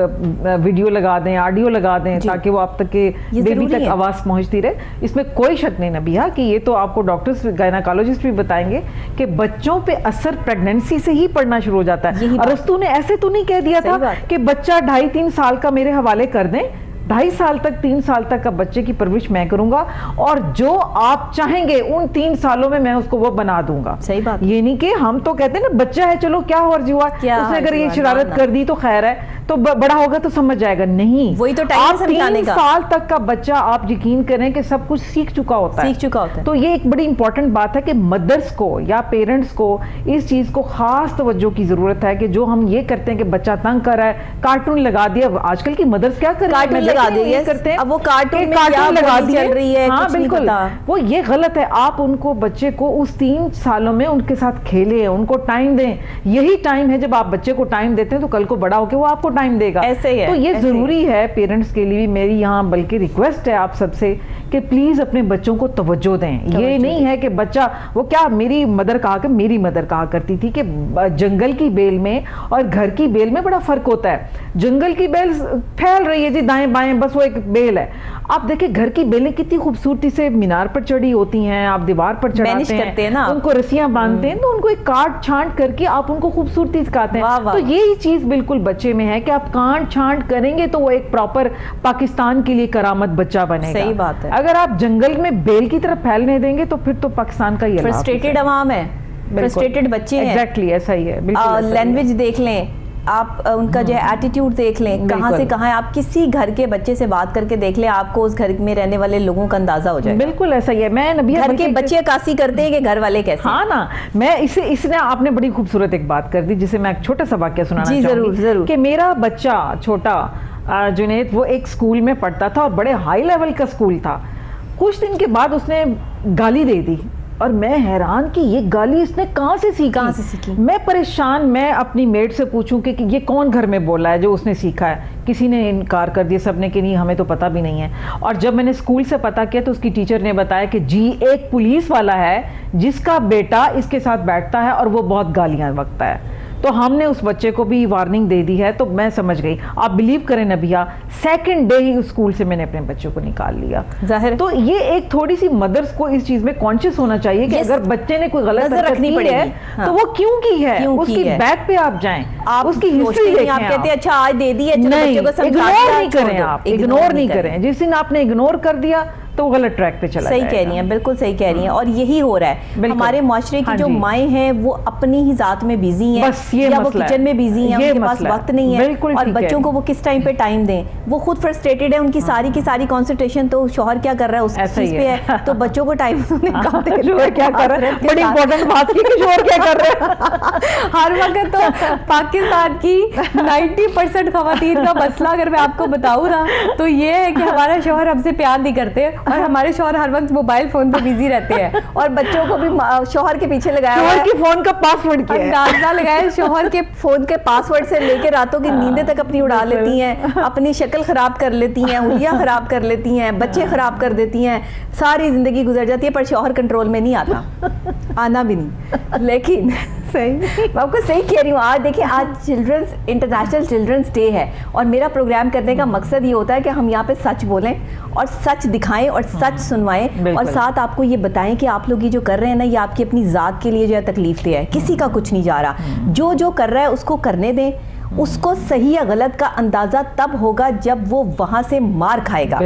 वीडियो लगा दें, ऑडियो लगा दें, ताकि वो आप तक के बेबी तक आवाज पहुंचती रहे। इसमें कोई शक नहीं नबिया कि ये तो आपको डॉक्टर्स, गायनाकोलॉजिस्ट भी बताएंगे कि बच्चों पे असर प्रेगनेंसी से ही पड़ना शुरू हो जाता है। अरस्तू ने ऐसे तो नहीं कह दिया था कि बच्चा 2.5-3 साल का मेरे हवाले कर दें, 2.5 साल तक 3 साल तक का बच्चे की परवरिश मैं करूंगा और जो आप चाहेंगे उन 3 सालों में मैं उसको वो बना दूंगा। सही बात। ये नहीं कि हम तो कहते हैं ना बच्चा है चलो क्या हर्ज हुआ, उसने अगर ये शरारत कर दी तो खैर है, तो बड़ा होगा तो समझ जाएगा। नहीं, वही तो टाइम समझाने का। 3 साल तक का बच्चा आप यकीन करें कि सब कुछ सीख चुका होता है। तो ये एक बड़ी इंपॉर्टेंट बात है कि मदर्स को या पेरेंट्स को इस चीज को खास तवज्जो की जरूरत है कि जो हम ये करते हैं कि बच्चा तंग कर रहा है, कार्टून लगा दिया। आजकल की मदर्स क्या कर रही है, करते हैं, अब वो कार्टून लगा दी चल रही है। हाँ बिल्कुल, वो ये गलत है। आप उनको, बच्चे को उस 3 सालों में उनके साथ खेलें, उनको टाइम दें। यही टाइम है, जब आप बच्चे को टाइम देते हैं तो कल को बड़ा होकर वो आपको टाइम देगा। ऐसे ही है, तो ये जरूरी है पेरेंट्स के लिए। मेरी यहाँ बल्कि रिक्वेस्ट है आप सबसे कि प्लीज अपने बच्चों को तवज्जो दें। ये नहीं है कि बच्चा, वो क्या मेरी मदर कहा करती थी कि जंगल की बेल में और घर की बेल में बड़ा फर्क होता है। जंगल की बेल फैल रही है जी दाएं बाएं, बस वो एक बेल है। आप देखिए घर की बेलें कितनी खूबसूरती से मीनार पर चढ़ी होती हैं, आप दीवार पर चढ़ाते हैं ना, उनको रस्सियां बांधते हैं, तो उनको एक काट छांट करके आप उनको खूबसूरती सिखाते हैं। तो यही चीज बिल्कुल बच्चे में है कि आप काट छांट करेंगे तो वो एक प्रॉपर पाकिस्तान के लिए करामत बच्चा बनेगा। सही बात है। अगर आप जंगल में बेल की तरफ फैलने देंगे तो फिर तो पाकिस्तान का ये फ्रस्ट्रेटेड अवाम है, फ्रस्ट्रेटेड बच्चे हैं। एग्जैक्टली ऐसा ही है। लैंग्वेज देख लें आप, उनका जो है एटीट्यूड देख लें, कहाँ से कहाँ है। आप किसी घर के बच्चे से बात करके देख लें, आपको उस घर में रहने वाले लोगों का अंदाजा हो जाएगा। बिल्कुल ऐसा ही है। मैं नबिया, घर के बच्चे अक्कासी करते हैं कि घर वाले कैसे। हाँ ना, मैं इसने आपने बड़ी खूबसूरत एक बात कर दी जिसे मैं एक छोटा सा वाक्य सुनाना चाहूंगी। जरूर। कि मेरा बच्चा छोटा जुनैद, वो एक स्कूल में पढ़ता था और बड़े हाई लेवल का स्कूल था। कुछ दिन के बाद उसने गाली दे दी और मैं हैरान कि ये गाली इसने कहाँ से सीखी। मैं परेशान, मैं अपनी मेड से पूछूं कि ये कौन घर में बोला है जो उसने सीखा है। किसी ने इनकार कर दिया, सबने कि नहीं हमें तो पता भी नहीं है। और जब मैंने स्कूल से पता किया तो उसकी टीचर ने बताया कि जी एक पुलिस वाला है जिसका बेटा इसके साथ बैठता है और वो बहुत गालियां बकता है। तो हमने उस बच्चे को भी वार्निंग दे दी है। तो मैं समझ गई, आप बिलीव करें नबिया, सेकंड डे ही उस स्कूल से मैंने अपने बच्चों को निकाल लिया। जाहिर। तो ये एक थोड़ी सी मदर्स को इस चीज में कॉन्शियस होना चाहिए कि अगर बच्चे ने कोई गलत हरकत की है तो वो क्यों की है, उसकी बैक पे आप जाएं, आप उसकी हिस्ट्री देखें। आप कहते हैं अच्छा आज दे दी है, नहीं, इग्नोर नहीं करें, आप इग्नोर नहीं करें। जिस दिन आपने इग्नोर कर दिया तो वो गलत ट्रैक पे चला सही कह रही हैं, बिल्कुल सही कह रही हैं। और यही हो रहा है, हमारे माशरे की जो माएँ हैं वो अपनी ही जात में बिजी हैं, या वो किचन में बिजी हैं, उनके पास वक्त नहीं है, और बच्चों को वो किस टाइम पे टाइम दें। वो खुद फ्रस्ट्रेटेड है, उनकी सारी की सारी कॉन्सेंट्रेशन तो शौहर क्या कर रहा है उस चीज पे है, तो बच्चों को टाइम क्या कर रहे हैं, बड़ी इंपॉर्टेंट बात की कि शौहर क्या कर रहे हैं। हर वक्त तो पाकिस्तान की 90% खवातीन का मसला अगर मैं आपको बताऊं ना, तो ये है कि हमारा शौहर हमसे प्यार नहीं करते, और हमारे शौहर हर वक्त मोबाइल फोन पे बिजी रहते हैं, और बच्चों को भी शौहर के पीछे लगाया हुआ है, शौहर के फोन का पासवर्ड क्या है, अंदाजा लगाया शौहर के फोन के पासवर्ड से लेकर रातों की नींदें तक अपनी उड़ा लेती हैं, अपनी शक्ल खराब कर लेती हैं, उंगलियां खराब कर लेती हैं, बच्चे खराब कर देती हैं, सारी जिंदगी गुजर जाती है, पर शौहर कंट्रोल में नहीं आता, आना भी नहीं। लेकिन सही, मैं आपको सही कह रही हूँ। आज देखिए, आज इंटरनेशनल चिल्ड्रंस डे है, और मेरा प्रोग्राम करने का मकसद ये होता है कि हम यहाँ पे सच बोलें और सच दिखाएं और सच सुनवाएं, और साथ आपको ये बताएं कि आप लोग ये जो कर रहे हैं ना, ये आपकी अपनी ज़ात के लिए जो है तकलीफ दे है, किसी का कुछ नहीं जा रहा। जो जो कर रहा है उसको करने दें, उसको सही या गलत का अंदाजा तब होगा जब वो वहां से मार खाएगा।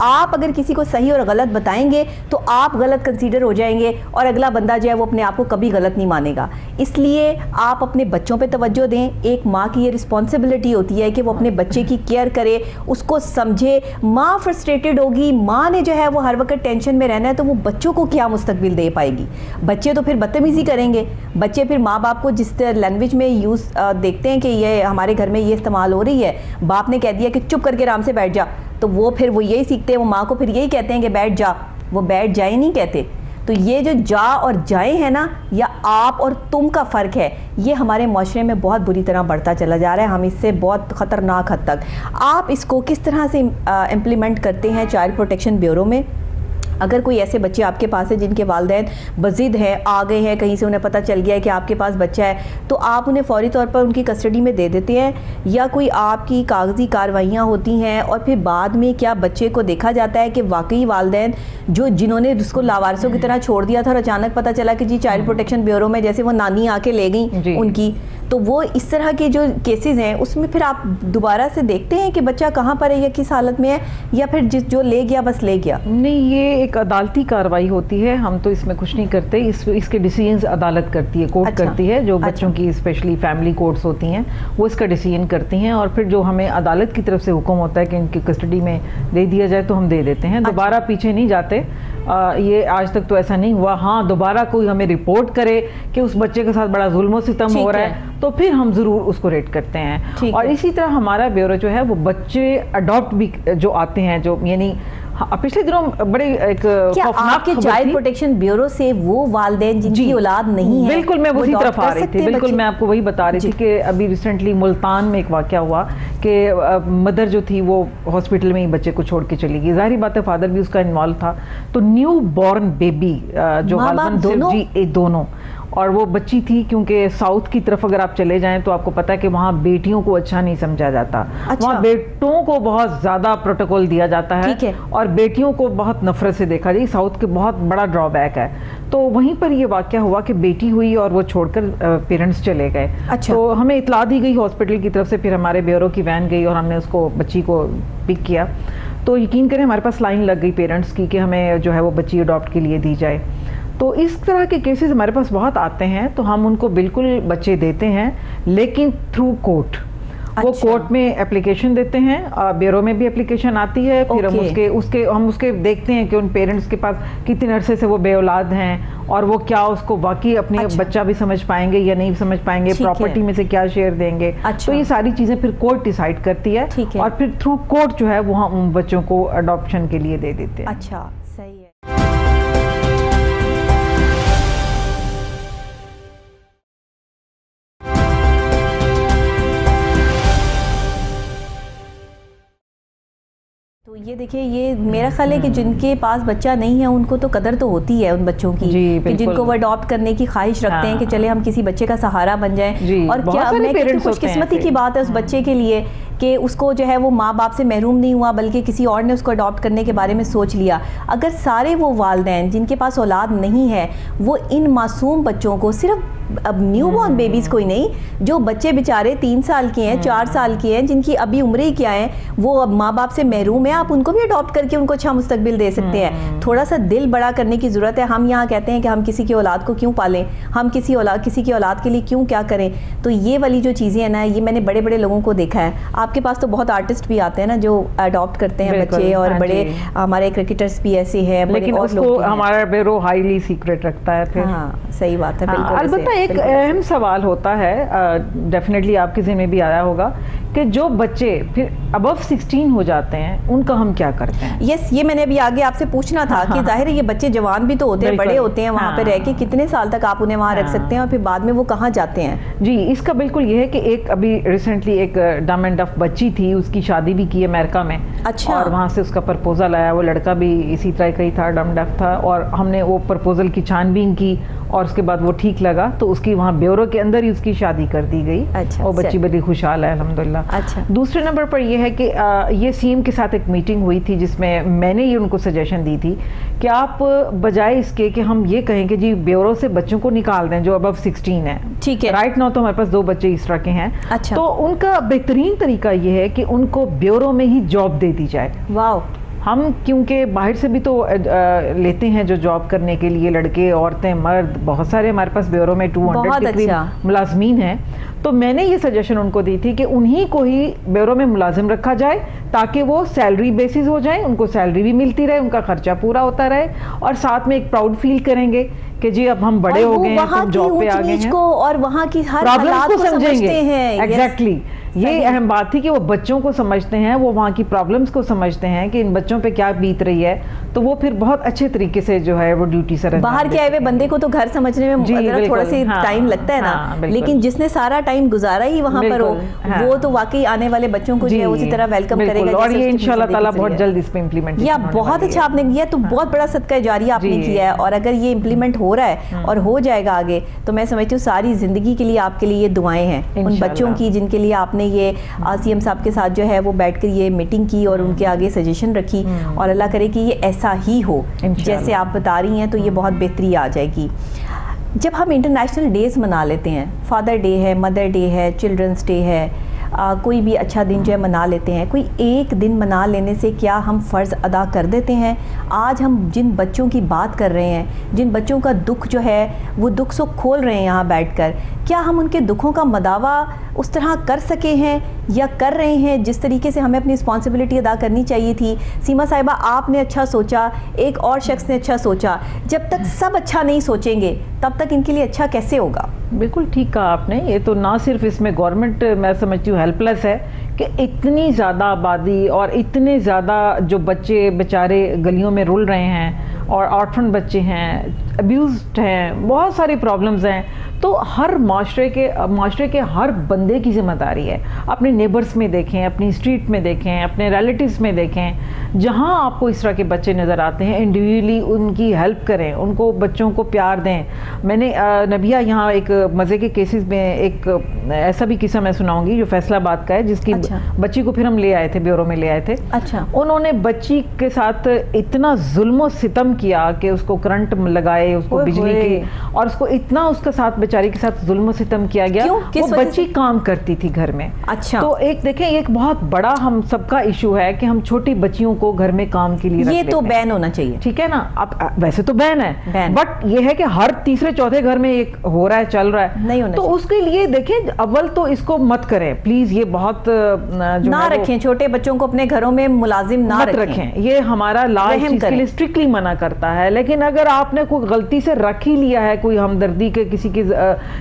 आप अगर किसी को सही और गलत बताएंगे तो आप गलत कंसीडर हो जाएंगे, और अगला बंदा जो है वो अपने आप को कभी गलत नहीं मानेगा। इसलिए आप अपने बच्चों पे तवज्जो दें। एक माँ की ये रिस्पॉन्सिबिलिटी होती है कि वो अपने बच्चे की केयर करे, उसको समझे। माँ फ्रस्ट्रेटेड होगी, माँ ने जो है वो हर वक्त टेंशन में रहना है, तो वो बच्चों को क्या मुस्तकबिल दे पाएगी। बच्चे तो फिर बदतमीजी करेंगे, बच्चे फिर माँ बाप को जिस लैंग्वेज में यूज़ देखते हैं कि ये हमारे घर में ये इस्तेमाल हो रही है, बाप ने कह दिया कि चुप करके आराम से बैठ जा, तो वो फिर वो यही सीखते हैं, वो माँ को फिर यही कहते हैं कि बैठ जा, वो बैठ जाए नहीं कहते। तो ये जो जा और जाए है ना, या आप और तुम का फ़र्क है, ये हमारे माशरे में बहुत बुरी तरह बढ़ता चला जा रहा है। हम इससे बहुत ख़तरनाक हद तक, आप इसको किस तरह से इम्प्लीमेंट करते हैं चाइल्ड प्रोटेक्शन ब्यूरो में? अगर कोई ऐसे बच्चे आपके पास है जिनके वालिदैन बज़िद हैं, आ गए हैं, कहीं से उन्हें पता चल गया है कि आपके पास बच्चा है, तो आप उन्हें फ़ौरी तौर पर उनकी कस्टडी में दे देते हैं, या कोई आपकी कागज़ी कार्रवाइयाँ होती हैं, और फिर बाद में क्या बच्चे को देखा जाता है कि वाकई वालिदैन जिन्होंने उसको लावारिसों की तरह छोड़ दिया था, और अचानक पता चला कि जी चाइल्ड प्रोटेक्शन ब्यूरो में जैसे वो नानी आके ले गई उनकी, तो वो इस तरह के जो केसेस हैं उसमें फिर आप दोबारा से देखते हैं कि बच्चा कहाँ पर है या किस हालत में है, या फिर जो ले गया बस ले गया? नहीं, ये एक अदालती कार्रवाई होती है, हम तो इसमें कुछ नहीं करते। इसके डिसीजंस अदालत करती है, कोर्ट करती है, जो बच्चों की स्पेशली फैमिली कोर्ट्स होती हैं वो इसका डिसीजन करती हैं, और फिर जो हमें अदालत की तरफ से हुक्म होता है कि इनकी कस्टडी में दे दिया जाए तो हम दे देते हैं। दोबारा पीछे नहीं जाते। ये आज तक तो ऐसा नहीं हुआ। हाँ, दोबारा कोई हमें रिपोर्ट करे कि उस बच्चे के साथ बड़ा जुल्म सितम हो रहा है, तो फिर हम जरूर उसको रेट करते हैं। और इसी तरह हमारा ब्यूरो जो है वो बच्चे अडॉप्ट भी जो आते हैं, जो यानी पिछले दिनों बड़े एक आपके चाइल्ड प्रोटेक्शन ब्यूरो से वो वालिदैन जिनकी औलाद नहीं है, बिल्कुल मैं उसी तरफ आ रही थी, बिल्कुल मैं आपको वही बता रही थी कि अभी रिसेंटली मुल्तान में एक वाकया हुआ कि मदर जो थी वो हॉस्पिटल में ही बच्चे को छोड़ के चली गई। जाहिर बात है फादर भी उसका इन्वॉल्व था, तो न्यू बॉर्न बेबी जो दोनों, और वो बच्ची थी, क्योंकि साउथ की तरफ अगर आप चले जाएं तो आपको पता है कि वहाँ बेटियों को अच्छा नहीं समझा जाता। वहाँ बेटों को बहुत ज़्यादा प्रोटोकॉल दिया जाता है, और बेटियों को बहुत नफरत से देखा जाए। साउथ के बहुत बड़ा ड्रॉबैक है। तो वहीं पर ये वाकया हुआ कि बेटी हुई और वो छोड़कर पेरेंट्स चले गए। तो हमें इतला दी गई हॉस्पिटल की तरफ से, फिर हमारे ब्यूरो की वैन गई और हमने उसको बच्ची को पिक किया। तो यकीन करें हमारे पास लाइन लग गई पेरेंट्स की कि हमें जो है वो बच्ची अडॉप्ट के लिए दी जाए। तो इस तरह के केसेस हमारे पास बहुत आते हैं, तो हम उनको बिल्कुल बच्चे देते हैं, लेकिन थ्रू कोर्ट। वो कोर्ट में एप्लीकेशन देते हैं, ब्यूरो में भी एप्लीकेशन आती है, फिर हम उसके देखते हैं कि उन पेरेंट्स के पास कितने अरसे से वो बेऔलाद हैं, और वो क्या उसको वाकई अपने बच्चा भी समझ पाएंगे या नहीं समझ पाएंगे, प्रॉपर्टी में से क्या शेयर देंगे। तो ये सारी चीज़ें फिर कोर्ट डिसाइड करती है, और फिर थ्रू कोर्ट जो है वो हम बच्चों को अडॉप्शन के लिए दे देते हैं। अच्छा, सही है। तो ये देखिए, ये मेरा ख्याल है कि जिनके पास बच्चा नहीं है उनको तो कदर तो होती है उन बच्चों की, कि जिनको वो अडॉप्ट करने की ख्वाहिश रखते हैं कि चले हम किसी बच्चे का सहारा बन जाएं। और क्या मैं खुशकिस्मती की बात है उस बच्चे के लिए कि उसको जो है वो माँ बाप से महरूम नहीं हुआ बल्कि किसी और ने उसको अडॉप्ट करने के बारे में सोच लिया। अगर सारे वो वालिदैन जिनके पास औलाद नहीं है वो इन मासूम बच्चों को, सिर्फ अब न्यू बॉर्न बेबीज़ कोई नहीं, जो बच्चे बेचारे 3 साल के हैं, 4 साल के हैं, जिनकी अभी उम्र ही क्या है, वो अब माँ बाप से महरूम है, आप उनको भी अडॉप्ट करके उनको अच्छा मुस्तकबिल दे सकते हैं। थोड़ा सा दिल बड़ा करने की ज़रूरत है। हम यहाँ कहते हैं कि हम किसी की औलाद को क्यों पालें, हम किसी की औलाद के लिए क्यों क्या करें। तो ये वाली जो चीज़ें हैं ना, ये मैंने बड़े बड़े लोगों को देखा है। आपके पास तो बहुत आर्टिस्ट भी आते हैं ना जो अडॉप्ट करते हैं बच्चे, और बड़े हमारे क्रिकेटर्स भी ऐसे हैं, लेकिन उसको हमारा ब्यूरो हाईली सीक्रेट रखता है फिर। हाँ, सही बात है, बिल्कुल। अलबत्ता एक अहम सवाल होता है, डेफिनेटली आपके ज़हन में भी आया होगा, कि जो बच्चे फिर अबव 16 हो जाते हैं उनका हम क्या करते हैं? यस, ये मैंने अभी आगे आपसे पूछना था कि जाहिर है ये बच्चे जवान भी तो होते हैं, बड़े होते हैं, वहाँ पे रह के कितने साल तक आप उन्हें वहाँ रख सकते हैं और फिर बाद में वो कहाँ जाते हैं? जी, इसका बिल्कुल ये है कि एक अभी रिसेंटली एक डम एंड डफ बच्ची थी, उसकी शादी भी की है अमेरिका में। अच्छा। और वहाँ से उसका प्रपोजल आया, वो लड़का भी इसी तरह का ही था, डम डफ था, और हमने वो प्रपोजल की छानबीन की और उसके बाद वो ठीक लगा तो उसकी वहाँ ब्यूरो के अंदर ही उसकी शादी कर दी गई। अच्छा, और बच्ची बड़ी खुशहाल है अल्हम्दुलिल्लाह। अच्छा। दूसरे नंबर पर यह है कि ये सीएम के साथ एक मीटिंग हुई थी जिसमें मैंने ये उनको सजेशन दी थी कि आप बजाय इसके कि हम ये कहें कि जी ब्यूरो से बच्चों को निकाल दें जो अबव 16 है, ठीक है, राइट नाउ तो हमारे पास 2 बच्चे इस तरह के हैं। अच्छा। तो उनका बेहतरीन तरीका ये है कि उनको ब्यूरो में ही जॉब दे दी जाए। वाह। हम क्योंकि बाहर से भी तो लेते हैं जो जॉब करने के लिए, लड़के, औरतें, मर्द, बहुत सारे हमारे पास ब्यूरो में 200 के करीब मुलाजमीन हैं। तो मैंने ये सजेशन उनको दी थी कि उन्हीं को ही ब्यूरो में मुलाजिम रखा जाए ताकि वो सैलरी बेसिस हो जाए, उनको सैलरी भी मिलती रहे, उनका खर्चा पूरा होता रहे, और साथ में एक प्राउड फील करेंगे कि जी अब हम बड़े हो गए हैं, हम जॉब पे आ गए हैं, और वहाँ की हर प्रॉब्लम्स को समझेंगे हैं। एग्जैक्टली, ये अहम बात थी कि वो बच्चों को समझते हैं, वो वहाँ की प्रॉब्लम्स को समझते हैं कि इन बच्चों पे क्या बीत रही है, तो वो फिर बहुत अच्छे तरीके से जो है वो ड्यूटी से बाहर के आए हुए बंदे को तो घर समझने में थोड़ा सी टाइम लगता है ना, लेकिन जिसने सारा टाइम गुजारा ही वहाँ पर हो, वो तो वाकई आने वाले बच्चों को जो है उसी तरह वेलकम करेगा। और ये इंशाल्लाह ताला बहुत जल्द इस पे इम्प्लीमेंट या बहुत अच्छा आपने किया, तो बहुत बड़ा सदका जारिया आपने किया है। और अगर ये इम्प्लीमेंट हो रहा है और हो जाएगा आगे, तो मैं समझती हूँ सारी जिंदगी के लिए आपके लिए ये दुआएं हैं उन बच्चों की जिनके लिए आपने ये सीएम साहब के साथ जो है वो बैठकर ये मीटिंग की और उनके आगे सजेशन रखी। और अल्लाह करे कि ये ऐसा ही हो जैसे आप बता रही हैं, तो ये बहुत बेहतरी आ जाएगी। जब हम इंटरनेशनल डेज़ मना लेते हैं, फादर डे है, मदर डे है, चिल्ड्रंस डे है, कोई भी अच्छा दिन जो है मना लेते हैं, कोई एक दिन मना लेने से क्या हम फ़र्ज़ अदा कर देते हैं? आज हम जिन बच्चों की बात कर रहे हैं, जिन बच्चों का दुख जो है वो दुख सुख खोल रहे हैं यहाँ बैठकर, क्या हम उनके दुखों का मदावा उस तरह कर सके हैं या कर रहे हैं जिस तरीके से हमें अपनी रिस्पॉन्सिबिलिटी अदा करनी चाहिए थी? सीमा साहिबा, आपने अच्छा सोचा, एक और शख्स ने अच्छा सोचा, जब तक सब अच्छा नहीं सोचेंगे तब तक इनके लिए अच्छा कैसे होगा? बिल्कुल ठीक कहा आपने। ये तो ना सिर्फ इसमें गवर्नमेंट मैं समझती हूँ हेल्पलेस है कि इतनी ज़्यादा आबादी और इतने ज़्यादा जो बच्चे बेचारे गलियों में रुल रहे हैं, और ऑर्फन बच्चे हैं, अब्यूज्ड हैं, बहुत सारी प्रॉब्लम्स हैं। तो हर माशरे के हर बंदे की जिम्मेदारी है। अपने नेबर्स में देखें, अपनी स्ट्रीट में देखें, अपने रिलेटिव्स में देखें, जहाँ आपको इस तरह के बच्चे नज़र आते हैं, इंडिविजुअली उनकी हेल्प करें, उनको बच्चों को प्यार दें। मैंने नबिया यहाँ एक मज़े के केसेस में एक ऐसा भी किस्सा मैं सुनाऊंगी जो फैसलाबाद का है, जिसकी बच्ची को फिर हम ले आए थे, ब्यूरो में ले आए थे। अच्छा। उन्होंने बच्ची के साथ इतना जुल्म सितम किया कि उसको करंट लगाए, उसको बिजली की, और उसको इतना उसके साथ बेचारी के साथ जुल्म सितम किया गया। वो बच्ची काम करती थी घर में। अच्छा। तो एक देखें, एक बहुत बड़ा हम सबका इशू है कि हम छोटी बच्चियों को घर में काम के लिए ये तो बैन होना चाहिए, ठीक है ना? अब वैसे तो बैन है, बट ये है कि हर तीसरे चौथे घर में एक हो रहा है, चल रहा है, नहीं होना तो उसके लिए देखें, अव्वल तो इसको मत करें प्लीज। ये बहुत ना रखें, छोटे बच्चों को अपने घरों में मुलाजिम ना रखें। ये हमारा लॉ इसके लिए स्ट्रिक्टली मना करता है। लेकिन अगर आपने कोई गलती से रख ही लिया है, कोई हमदर्दी के किसी के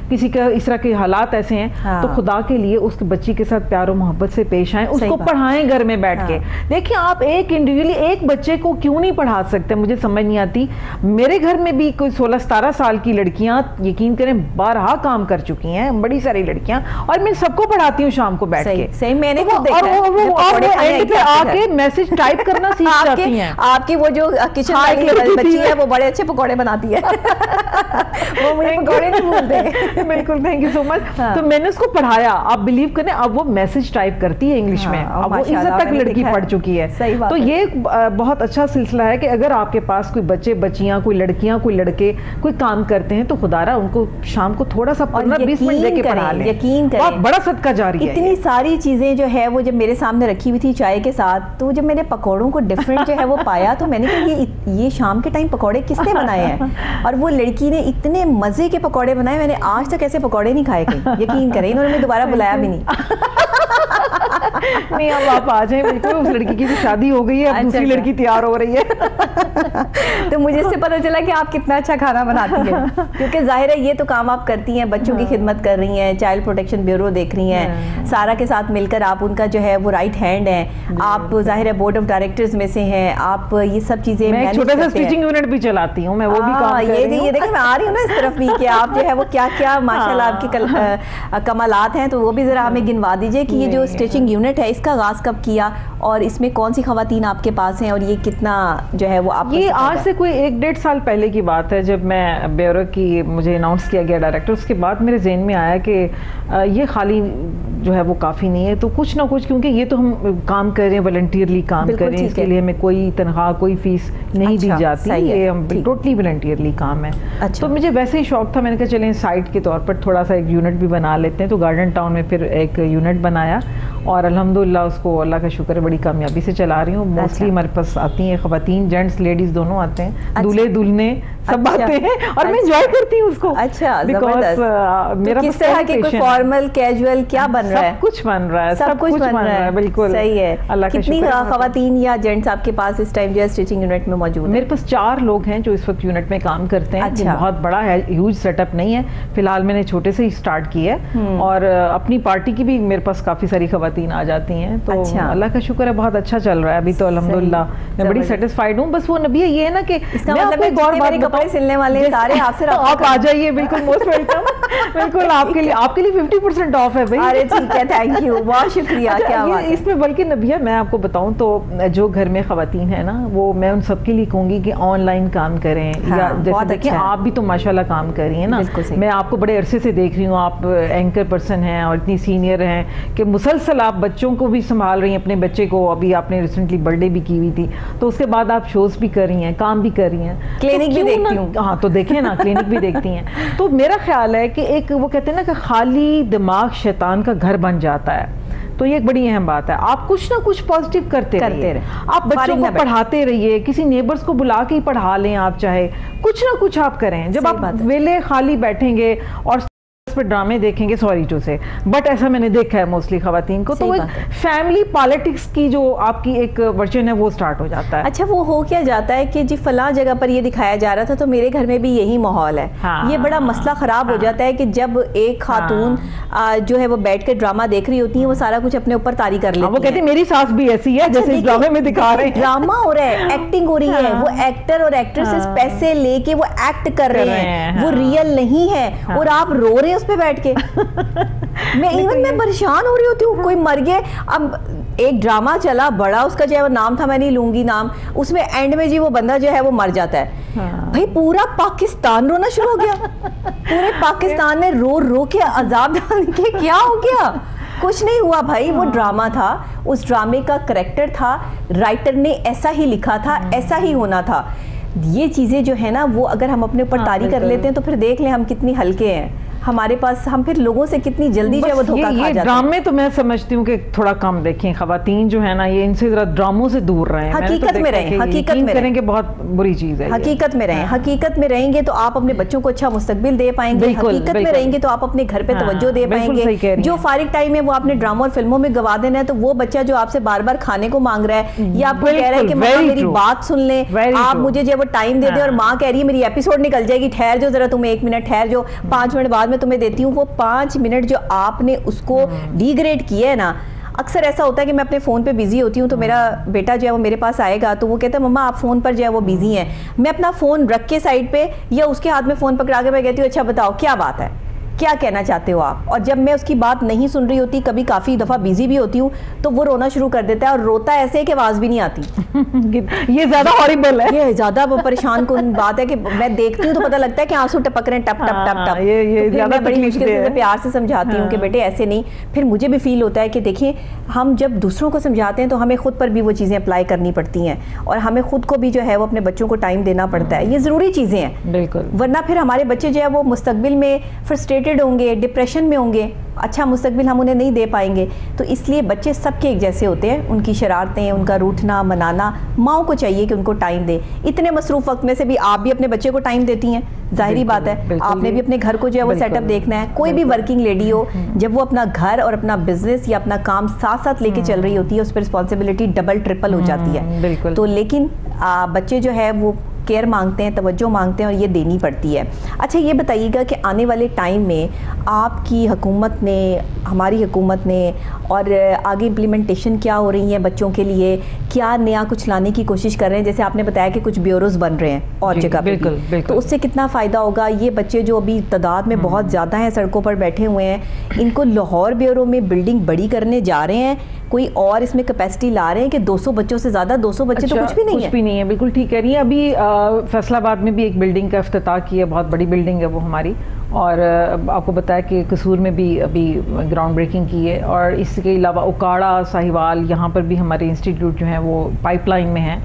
इस तरह के हालात ऐसे हैं, हाँ। तो खुदा के लिए उस बच्ची के साथ प्यार और मोहब्बत से पेश आएं, उसको पढ़ाएं घर में बैठ के। देखिए, आप एक इंडिविजुअली एक बच्चे को क्यों नहीं पढ़ा सकते? मुझे समझ नहीं आती। मेरे घर में भी कोई 16-17 साल की लड़कियां, यकीन करें, 12 काम कर चुकी हैं, बड़ी सारी लड़कियां, और मैं सबको पढ़ाती हूँ शाम को बैठ के। सही, मैंने तो देखा है। और एंड पे आके मैसेज टाइप करना सीख जाती हैं। आपकी वो जो किचन की बच्ची है वो बड़े अच्छे पकौड़े बनाती है। वो मुझे पकौड़े नहीं बिल्कुल, थैंक यू सो मच। तो मैंने उसको पढ़ाया, आप बिलीव करें अब वो मैसेज टाइप करती है इंग्लिश में, अब वो इज्जत तक लड़की पढ़ चुकी है। तो ये बहुत अच्छा सिलसिला है कि अगर आपके पास कोई बच्चे बच्चियां, कोई लड़कियां, कोई लड़के कोई काम करते हैं तो खुदारा उनको शाम को थोड़ा सा 15-20 मिनट देके पढ़ा लें। यकीन करें, बहुत बड़ा सदका जारी है। इतनी सारी चीजें जो है वो जब मेरे सामने रखी हुई थी चाय के साथ, तो जब मैंने पकौड़ों को डिफरेंट जो है वो पाया तो मैंने कहा ये शाम के टाइम पकौड़े किसने बनाए हैं, और वो लड़की ने इतने मजे के पकौड़े बनाए, मैंने आज तक ऐसे पकौड़े नहीं खाए कहीं। यकीन करें, इन्होंने मुझे दोबारा बुलाया भी नहीं। नहीं, अब आप आ जाए, बिल्कुल। उस लड़की की तो शादी हो गई है, अब दूसरी लड़की तैयार हो रही है। तो मुझे इससे पता चला कि आप कितना अच्छा खाना बनाती हैं, क्योंकि जाहिर है ये तो काम आप करती हैं, बच्चों की खिदमत कर रही हैं, चाइल्ड प्रोटेक्शन ब्यूरो देख रही हैं, सारा के साथ मिलकर आप उनका जो है वो राइट हैंड है। आप जाहिर है बोर्ड ऑफ डायरेक्टर्स में से हैं, आप ये सब चीजें मैं छोटा सा स्टिचिंग यूनिट भी चलाती हूँ, मैं वो भी काम कर रही हूँ। ये देखिए मैं आ रही हूँ ना इस तरफ भी कि आप जो है वो क्या क्या माशाल्लाह आपकी कमालात हैं, तो वो भी जरा हमें गिनवा दीजिए कि ये जो स्टिचिंग यूनिट है इसका आगाज कब किया और इसमें कौन सी खवातीन आपके पास हैं और ये कितना जो है वो आप। ये आज से कोई 1-1.5 साल पहले की बात है, जब मैं ब्यूरो की मुझे अनाउंस किया गया डायरेक्टर, उसके बाद मेरे जहन में आया कि ये खाली जो है वो काफ़ी नहीं है, तो कुछ ना कुछ, क्योंकि ये तो हम काम कर रहे हैं, वॉलंटियरली काम कर रहे हैं, इसके लिए हमें कोई तनख्वाह कोई फीस नहीं दी जाती, ये हम टोटली वॉलंटियरली काम है। तो मुझे वैसे ही शौक था, मैंने कहा चलें साइट के तौर पर थोड़ा सा एक यूनिट भी बना लेते हैं, तो गार्डन टाउन में फिर एक यूनिट बनाया और अल्हम्दुलिल्लाह उसको अल्लाह का शुक्र है बड़ी कामयाबी से चला रही हूँ। मोस्टली हमारे पास आती हैं खवातीन, जेंट्स लेडीज दोनों आते हैं, दूल्हे दुल्हने सब आते हैं और मैं एंजॉय करती हूँ उसको। अच्छा, बिकॉज़ मेरा किस तरह के कोई फॉर्मल कैजुअल क्या बन रहा है? सब कुछ बन रहा है, सब कुछ बन रहा है, बिल्कुल सही है। अल्लाह का कितनी खवातीन या जेंट्स आपके पास इस टाइम जो है स्टिचिंग यूनिट में मौजूद है? मेरे पास 4 लोग हैं जो इस वक्त यूनिट में काम करते हैं। अच्छा। बहुत बड़ा है, ह्यूज सेटअप नहीं है, फिलहाल मैंने छोटे से ही स्टार्ट किया है और अपनी पार्टी की भी मेरे पास काफी सारी खवातीन आ जाती हैं, तो अल्लाह का शुक्र है बहुत अच्छा चल रहा है अभी तो अल्हम्दुलिल्लाह, मैं बड़ी सेटिस्फाइड हूँ। बस वो नबी ये है ना कि इसका मतलब कपड़े सिलने वाले सारे आपसे आप आ जाइए, बिल्कुल मोस्ट वेलकम। बिल्कुल आपके लिए 50% ऑफ है भाई। अरे ठीक है, थैंक यू, बहुत शुक्रिया। क्या बात है इसमें, बल्कि नबिया मैं आपको बताऊं तो जो घर में खवातीन है ना, वो मैं उन सबके लिए कहूंगी कि ऑनलाइन काम करें, या जैसे देखिए आप भी तो माशाल्लाह काम कर रही हैं ना, मैं आपको बड़े अरसे से देख रही हूँ, आप एंकर पर्सन हैं और इतनी सीनियर हैं कि मुसलसल आप बच्चों को भी संभाल रही हैं, अपने बच्चे को अभी आपने रिसेंटली बर्थडे भी की हुई थी, तो उसके बाद आप शोज भी कर रही हैं, काम भी कर रही हैं, क्लिनिक भी देखती हूँ। हाँ तो देखें ना, क्लिनिक भी देखती हैं। तो मेरा ख्याल है कि एक वो कहते हैं ना कि खाली दिमाग शैतान का घर बन जाता है, तो ये एक बड़ी अहम बात है। आप कुछ ना कुछ पॉजिटिव करते रहिए, आप बच्चों को पढ़ाते रहिए, किसी नेबर्स को बुला के ही पढ़ा लें, आप चाहे कुछ ना कुछ आप करें। जब आप वेले खाली बैठेंगे और पर ड्रामे देखेंगे, सॉरी टू से, बट ऐसा मैंने देखा है मोस्टली खवातीन को, तो वो फैमिली पॉलिटिक्स की जो आपकी एक वर्जन है वो स्टार्ट हो जाता है। अच्छा, वो हो क्या जाता है कि जी फला जगह पर ये दिखाया जा रहा था तो मेरे घर में भी यही माहौल है। ये बड़ा मसला खराब हो जाता है कि जब एक खातून जो है वो बैठ कर ड्रामा देख रही होती है, वो सारा कुछ अपने ऊपर तारी कर लेती है। वो कहती है मेरी सास भी ऐसी है जैसे इस ड्रामे में दिखा रहे हैं। ड्रामा हो रहा है, एक्टिंग हो रही है, वो एक्टर और एक्ट्रेसेस पैसे लेके वो एक्ट कर रहे हैं, वो रियल नहीं है, और आप रो रहे हैं उस पे बैठ के। मैं परेशान हो रही होती हूँ, कोई मर गए। अब एक ड्रामा चला बड़ा, उसका जो है वो नाम था, मैं नहीं लूंगी नाम, उसमें एंड में जी वो बंदा जो है वो मर जाता है। भाई पूरा पाकिस्तान रोना शुरू हो गया, पूरे पाकिस्तान ने रो रो के अजाब डाल के क्या हो गया? कुछ नहीं हुआ भाई, वो ड्रामा था, उस ड्रामे का करैक्टर था, राइटर ने ऐसा ही लिखा था, ऐसा ही होना था। ये चीजें जो है ना, वो अगर हम अपने ऊपर तारी कर लेते हैं तो फिर देख लें हम कितनी हल्के हैं, हमारे पास हम फिर लोगों से कितनी जल्दी जो है वो धोखा खा जाते हैं। ड्रामे तो मैं समझती हूँ कि थोड़ा कम देखें, खवातीन जो है ना ये इनसे जरा ड्रामों से दूर रहें, हकीकत में रहें, हकीकत में करेंगे, बहुत बुरी चीज है। हकीकत में रहें, हकीकत में रहेंगे तो आप अपने बच्चों को अच्छा मुस्तकबिल दे पाएंगे, हकीकत में रहेंगे तो आप अपने घर पे तवज्जो दे पाएंगे। जो फारिग टाइम है वो आपने ड्रामा और फिल्मों में गवा देना है, तो वो बच्चा जो आपसे बार बार खाने को मांग रहा है या आपको कह रहा है कि माँ मेरी बात सुन ले, आप मुझे जो वो टाइम दे दे, और माँ कह रही है मेरी एपिसोड निकल जाएगी, ठहर जो जरा, तुम्हें 1 मिनट ठहर जो, 5 मिनट बाद में तुम्हें देती हूँ। वो 5 मिनट जो आपने उसको डिग्रेड किया है ना, अक्सर ऐसा होता है कि मैं अपने फ़ोन पे बिजी होती हूँ, तो मेरा बेटा जो है वो मेरे पास आएगा तो वो कहता है मम्मा आप फ़ोन पर जो है वो बिजी हैं। मैं अपना फ़ोन रख के साइड पे या उसके हाथ में फ़ोन पकड़ा के मैं कहती हूँ अच्छा बताओ क्या बात है, क्या कहना चाहते हो आप? और जब मैं उसकी बात नहीं सुन रही होती, कभी काफ़ी दफ़ा बिजी भी होती हूँ, तो वो रोना शुरू कर देता है और रोता ऐसे है कि आवाज़ भी नहीं आती। ये ज़्यादा हॉरिबल है, ये ज़्यादा परेशान कौन बात है कि मैं देखती हूँ तो पता लगता है कि आंसू टपक रहे हैं, टप टप टप टप। ये तो मैं बड़ी मुश्किल से प्यार से समझाती हूँ कि बेटे ऐसे नहीं। फिर मुझे भी फील होता है कि देखिए, हम जब दूसरों को समझाते हैं तो हमें खुद पर भी वो चीज़ें अप्लाई करनी पड़ती हैं, और हमें खुद को भी जो है वो अपने बच्चों को टाइम देना पड़ता है। ये ज़रूरी चीज़ें हैं, बिल्कुल, वरना फिर हमारे बच्चे जो है वो मुस्तकबिल में फ्रस्ट्रेटेड होंगे, डिप्रेशन में होंगे, अच्छा मुस्तकबिल हम उन्हें नहीं दे पाएंगे। तो इसलिए बच्चे सबके एक जैसे होते हैं, उनकी शरारतें, उनका रूठना मनाना, माँ को चाहिए कि उनको टाइम दे। इतने मसरूफ़ वक्त में से भी आप भी अपने बच्चे को टाइम देती हैं, जाहिर बात है आपने भी अपने घर को जो है वो सेटअप देखना है। कोई भी वर्किंग लेडी हो, जब वो अपना घर और अपना बिजनेस या अपना काम साथ साथ लेके चल रही होती है, उस पर रिस्पॉन्सिबिलिटी डबल ट्रिपल हो जाती है। तो लेकिन बच्चे जो है वो केयर मांगते हैं, तवज्जो मांगते हैं, और ये देनी पड़ती है। अच्छा, ये बताइएगा कि आने वाले टाइम में आपकी हुकूमत ने, हमारी हुकूमत ने, और आगे इम्प्लीमेंटेशन क्या हो रही है बच्चों के लिए, क्या नया कुछ लाने की कोशिश कर रहे हैं? जैसे आपने बताया कि कुछ ब्यूरोज बन रहे हैं और जगह पे, तो उससे कितना फ़ायदा होगा? ये बच्चे जो अभी तादाद में बहुत ज़्यादा हैं, सड़कों पर बैठे हुए हैं, इनको लाहौर ब्यूरो में बिल्डिंग बड़ी करने जा रहे हैं, कोई और इसमें कैपेसिटी ला रहे हैं कि 200 बच्चों से ज़्यादा? 200 बच्चे तो कुछ भी नहीं है। कुछ भी नहीं है, बिल्कुल ठीक कह रही है। अभी फैसलाबाद में भी एक बिल्डिंग का इफ्तिताह किया, बहुत बड़ी बिल्डिंग है वो हमारी, और आपको बताया कि कसूर में भी अभी ग्राउंड ब्रेकिंग की है, और इसके अलावा उकाड़ा, साहिवाल, यहाँ पर भी हमारे इंस्टीट्यूट जो हैं वो पाइपलाइन में हैं।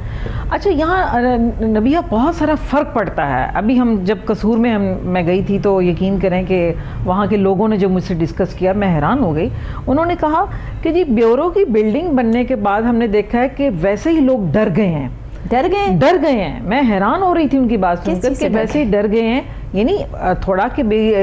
अच्छा, यहाँ नबिया बहुत सारा फ़र्क पड़ता है। अभी हम जब कसूर में मैं गई थी तो यकीन करें कि वहाँ के लोगों ने जब मुझसे डिस्कस किया, मैं हैरान हो गई। उन्होंने कहा कि जी बियूरो की बिल्डिंग बनने के बाद हमने देखा है कि वैसे ही लोग डर गए हैं। डर गए हैं। मैं हैरान हो रही थी उनकी बात सुनकर कि वैसे ही डर गए हैं। ये नहीं थोड़ा कि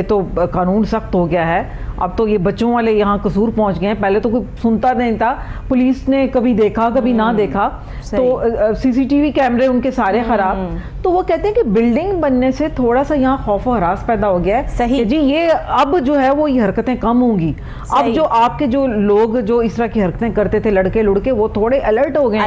तो कानून सख्त हो गया है, अब तो ये बच्चों वाले यहाँ कसूर पहुँच गए हैं, पहले तो कोई सुनता नहीं था, पुलिस ने कभी देखा कभी ना देखा, तो सीसीटीवी कैमरे उनके सारे खराब। तो वो कहते हैं कि बिल्डिंग बनने से थोड़ा सा यहाँ खौफ और हरास पैदा हो गया है। सही जी, ये अब जो है वो ये हरकतें कम होंगी। अब जो आपके जो लोग जो इस तरह की हरकतें करते थे, लड़के लुड़के, वो थोड़े अलर्ट हो गए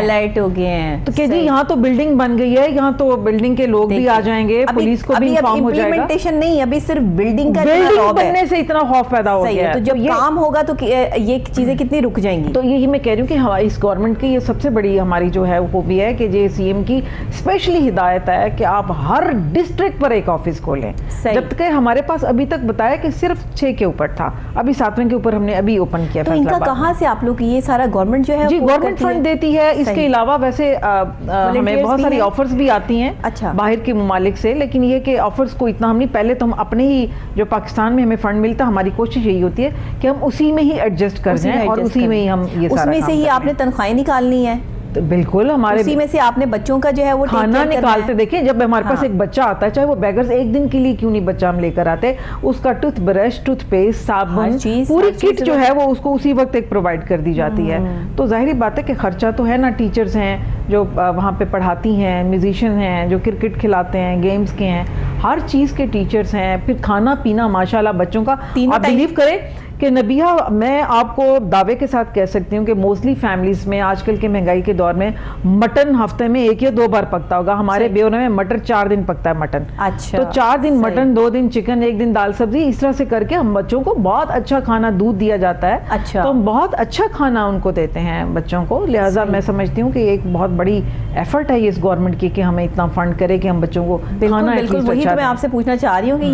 हैं। तो जी यहाँ तो बिल्डिंग बन गई है, यहाँ तो बिल्डिंग के लोग भी आ जाएंगे, पुलिस को भी इन्फॉर्म हो जाएगा। इम्प्लीमेंटेशन नहीं, अभी सिर्फ बिल्डिंग का बनने से इतना खौफ पैदा हो गया है। तो जब काम होगा तो ये चीजें कितनी रुक जाएंगी। तो यही मैं कह रही हूँ कि हमारी इस गवर्नमेंट की ये सबसे बड़ी हमारी जो है वो भी है कि जे सीएम की स्पेशली हिदायत है कि आप हर डिस्ट्रिक्ट पर एक ऑफिस खोलें। जब तक हमारे पास अभी तक बताया कि सिर्फ 6 के ऊपर था, अभी 7वें के ऊपर हमने अभी ओपन किया। तो इनका कहाँ से आप लोग ये सारा गवर्नमेंट जो है जी गवर्नमेंट फंड देती है। इसके अलावा वैसे हमें बहुत सारी ऑफर्स भी आती हैं अच्छा बाहर के मुमालिक से, लेकिन ये कि ऑफर्स को इतना हम नहीं, पहले तो हम अपने ही जो पाकिस्तान में हमें फंड मिलता, हमारी कोशिश यही होती है कि हम उसी में ही एडजस्ट कर जाएं और उसी में ही हम ये सारा उसमें से ही आपने तनख्वाहें निकालनी है। तो बिल्कुल हमारे उसी में से आपने बच्चों का जो है वो खाना निकालते। देखिए जब हमारे पास एक बच्चा आता है, चाहे वो बेगर्स एक दिन के लिए क्यों नहीं बच्चा हम लेकर आते, उसका टूथब्रश, टूथपेस्ट, साबुन, पूरी किट जो है वो उसको उसी वक्त एक प्रोवाइड कर दी जाती है। तो जाहिर बात है कि खर्चा तो है ना, टीचर्स हैं जो वहाँ पे पढ़ाती हैं, म्यूजिशियन हैं जो क्रिकेट खिलाते हैं, गेम्स के हैं, हर चीज़ के टीचर्स हैं, फिर खाना पीना माशाल्लाह बच्चों का। आप बिलीव करें कि नबिया, मैं आपको दावे के साथ कह सकती हूँ कि मोस्टली फैमिलीज में आजकल के महंगाई के दौर में मटन हफ्ते में 1 या 2 बार पकता होगा। हमारे ब्यूरो में मटर 4 दिन पकता है मटन। अच्छा, तो 4 दिन मटन, 2 दिन चिकन, 1 दिन दाल सब्जी, इस तरह से करके हम बच्चों को बहुत अच्छा खाना, दूध दिया जाता है। अच्छा, तो हम बहुत अच्छा खाना उनको देते हैं बच्चों को। लिहाजा मैं समझती हूँ कि एक बहुत बड़ी एफर्ट है इस गवर्नमेंट की कि हमें इतना फंड करे कि हम बच्चों को खाना। बिल्कुल वही तो मैं आपसे पूछना चाह रही हूँ कि